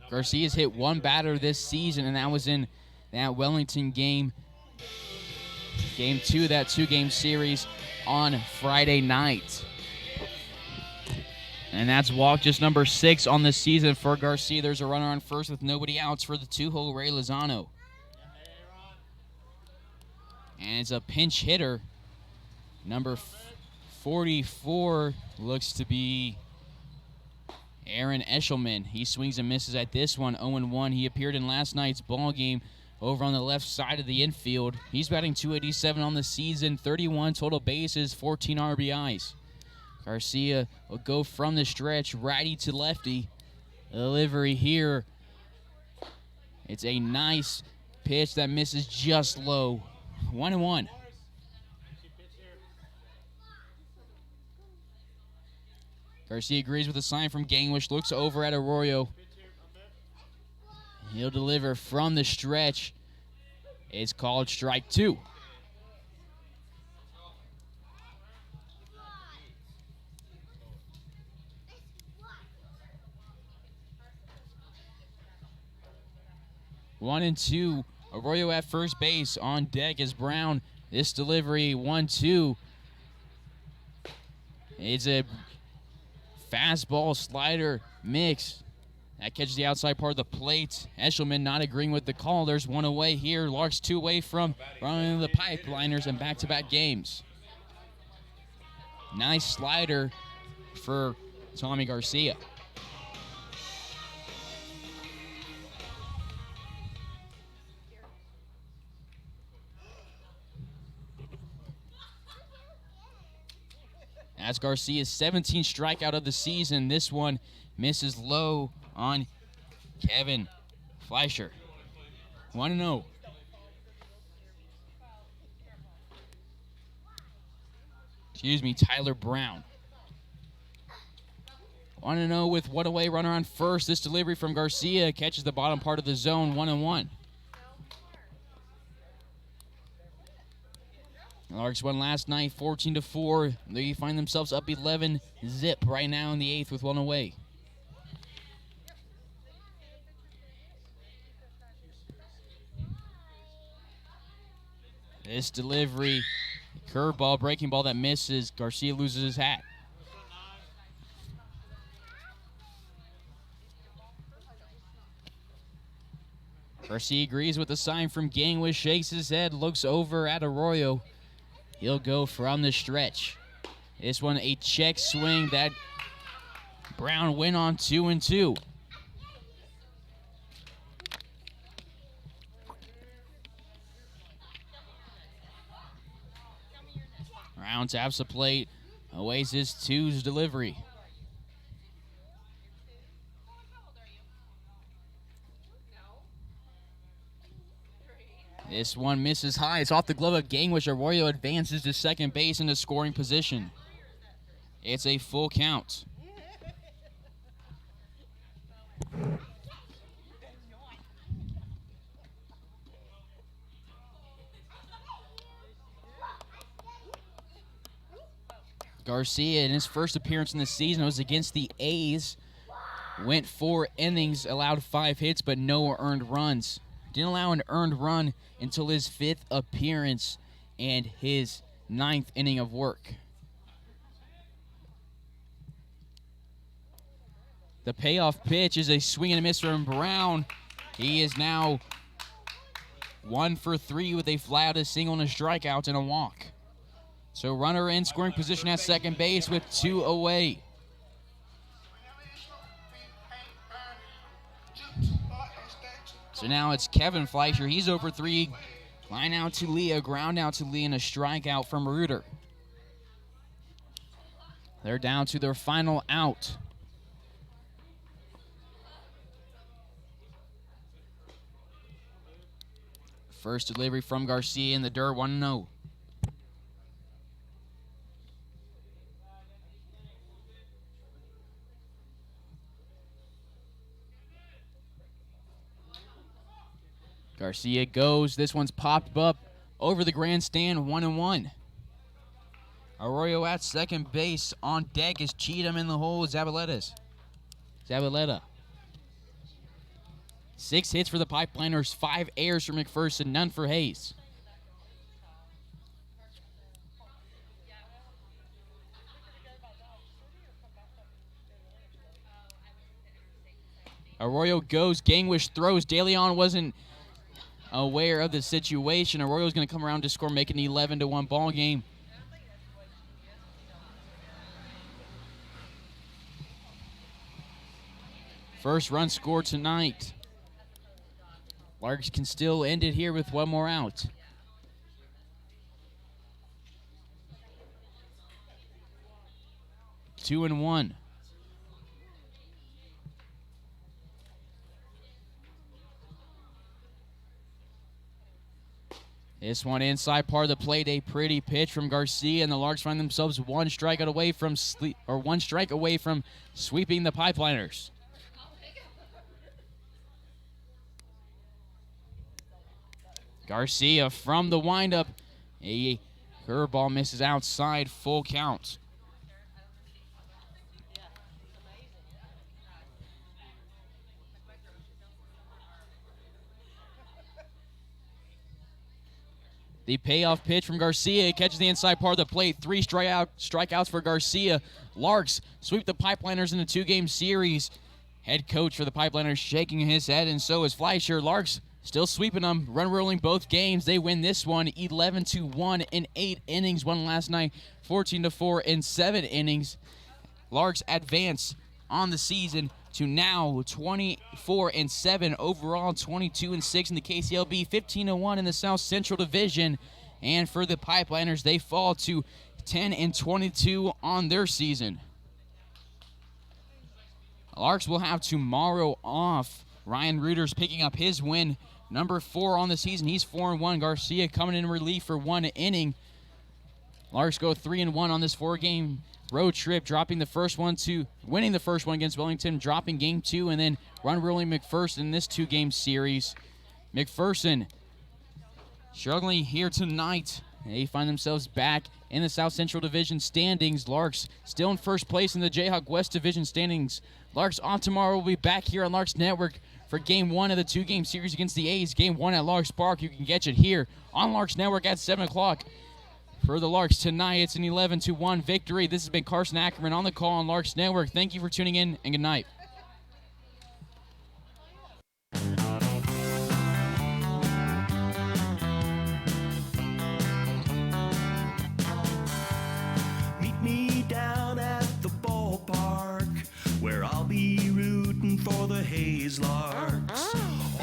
Garcia's hit 1 batter this season, and that was in that Wellington game. Game 2 of that 2-game series on Friday night. And that's walk just number 6 on the season for Garcia. There's a runner on first with nobody outs for the 2-hole Ray Lozano. And it's a pinch hitter. Number 44 looks to be Aaron Eshelman. He swings and misses at this one, 0-1. He appeared in last night's ball game over on the left side of the infield. He's batting .287 on the season, 31 total bases, 14 RBIs. Garcia will go from the stretch, righty to lefty. Delivery here. It's a nice pitch that misses just low. 1-1. Garcia agrees with the sign from Gangwish, looks over at Arroyo. He'll deliver from the stretch. It's called strike 2. One and 2. Arroyo at first base. On deck is Brown. This delivery, 1-2. It's a fastball slider mix. That catches the outside part of the plate. Eshelman not agreeing with the call. There's 1 away here. Larks 2 away from running the Pipeliners in back-to-back games. Nice slider for Tommy Garcia. That's Garcia's 17th strikeout of the season. This one misses low on Kevin Fleischer. 1-0. Tyler Brown. 1-0 with 1 away runner on first. This delivery from Garcia catches the bottom part of the zone. 1-1. Larks won last night 14-4. They find themselves up 11-zip right now in the 8th with 1 away. This delivery, curveball, breaking ball that misses. Garcia loses his hat. Garcia agrees with the sign from Gangwish, shakes his head, looks over at Arroyo. He'll go from the stretch. This one a check swing that Brown went on 2-2. Brown taps the plate, awaits his 2's delivery. This one misses high. It's off the glove of Gangwish. Arroyo advances to second base into scoring position. It's a full count. Garcia, in his first appearance in the season, was against the A's. Went 4 innings, allowed 5 hits, but no earned runs. Didn't allow an earned run until his 5th appearance and his 9th inning of work. The payoff pitch is a swing and a miss from Brown. He is now 1 for 3 with a fly out, a single, and a strikeout and a walk. So runner in scoring position at second base with 2 away. So now it's Kevin Fleischer. He's over 3. Line out to Lee, a ground out to Lee, and a strikeout from Reuter. They're down to their final out. First delivery from Garcia in the dirt, 1-0. Garcia goes. This one's popped up over the grandstand, 1-1. Arroyo at second base. On deck is Cheatham in the hole. Zabaleta. 6 hits for the Pipeliners, 5 errors for McPherson, none for Hays. Arroyo goes. Gangwish throws. DeLeon wasn't aware of the situation. Arroyo's going to come around to score, make an 11-1 ball game. First run scored tonight. Larks can still end it here with 1 more out. Two and 1. This one inside part of the plate, a pretty pitch from Garcia, and the Larks find themselves 1 strikeout away from 1 strike away from sweeping the Pipeliners. Garcia from the windup, a curveball misses outside, full count. The payoff pitch from Garcia catches the inside part of the plate. 3 strikeouts for Garcia. Larks sweep the Pipeliners in a 2-game series. Head coach for the Pipeliners shaking his head, and so is Fleischer. Larks still sweeping them, run rolling both games. They win this one 11-1 in 8 innings. Won last night 14-4 in 7 innings. Larks advance on the season to now 24-7 overall, 22-6 in the KCLB, 15-1 in the South Central Division. And for the Pipeliners, they fall to 10-22 on their season. Larks will have tomorrow off. Ryan Reuter's picking up his win, number 4 on the season. He's 4-1. Garcia coming in relief for 1 inning. Larks go 3-1 on this 4-game road trip, winning the first one against Wellington, dropping game 2, and then run rolling McPherson in this 2-game series. McPherson struggling here tonight. They find themselves back in the South Central Division standings. Larks still in first place in the Jayhawk West Division standings. Larks off tomorrow. Will be back here on Larks Network for game 1 of the 2-game series against the A's. Game 1 at Larks Park. You can catch it here on Larks Network at 7 o'clock. For the Larks tonight, it's an 11-1 victory. This has been Carson Ackerman on the call on Larks Network. Thank you for tuning in, and good night. Meet me down at the ballpark, where I'll be rooting for the Hays Larks.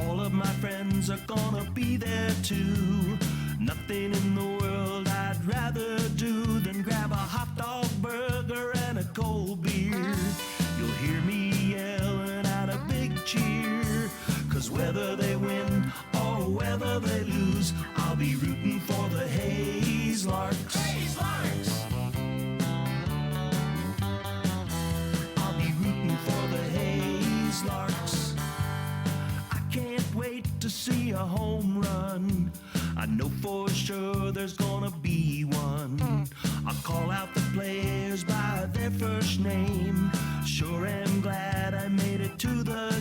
All of my friends are gonna be there too. Nothing in the world I'd rather do than grab a hot dog burger and a cold beer. You'll hear me yelling out a big cheer, 'cause whether they win or whether they lose, I'll be rooting for the Hays Larks. Hays Larks! I'll be rooting for the Hays Larks. to see a home run. I know for sure there's gonna be one. I'll call out the players by their first name. Sure am glad I made it to the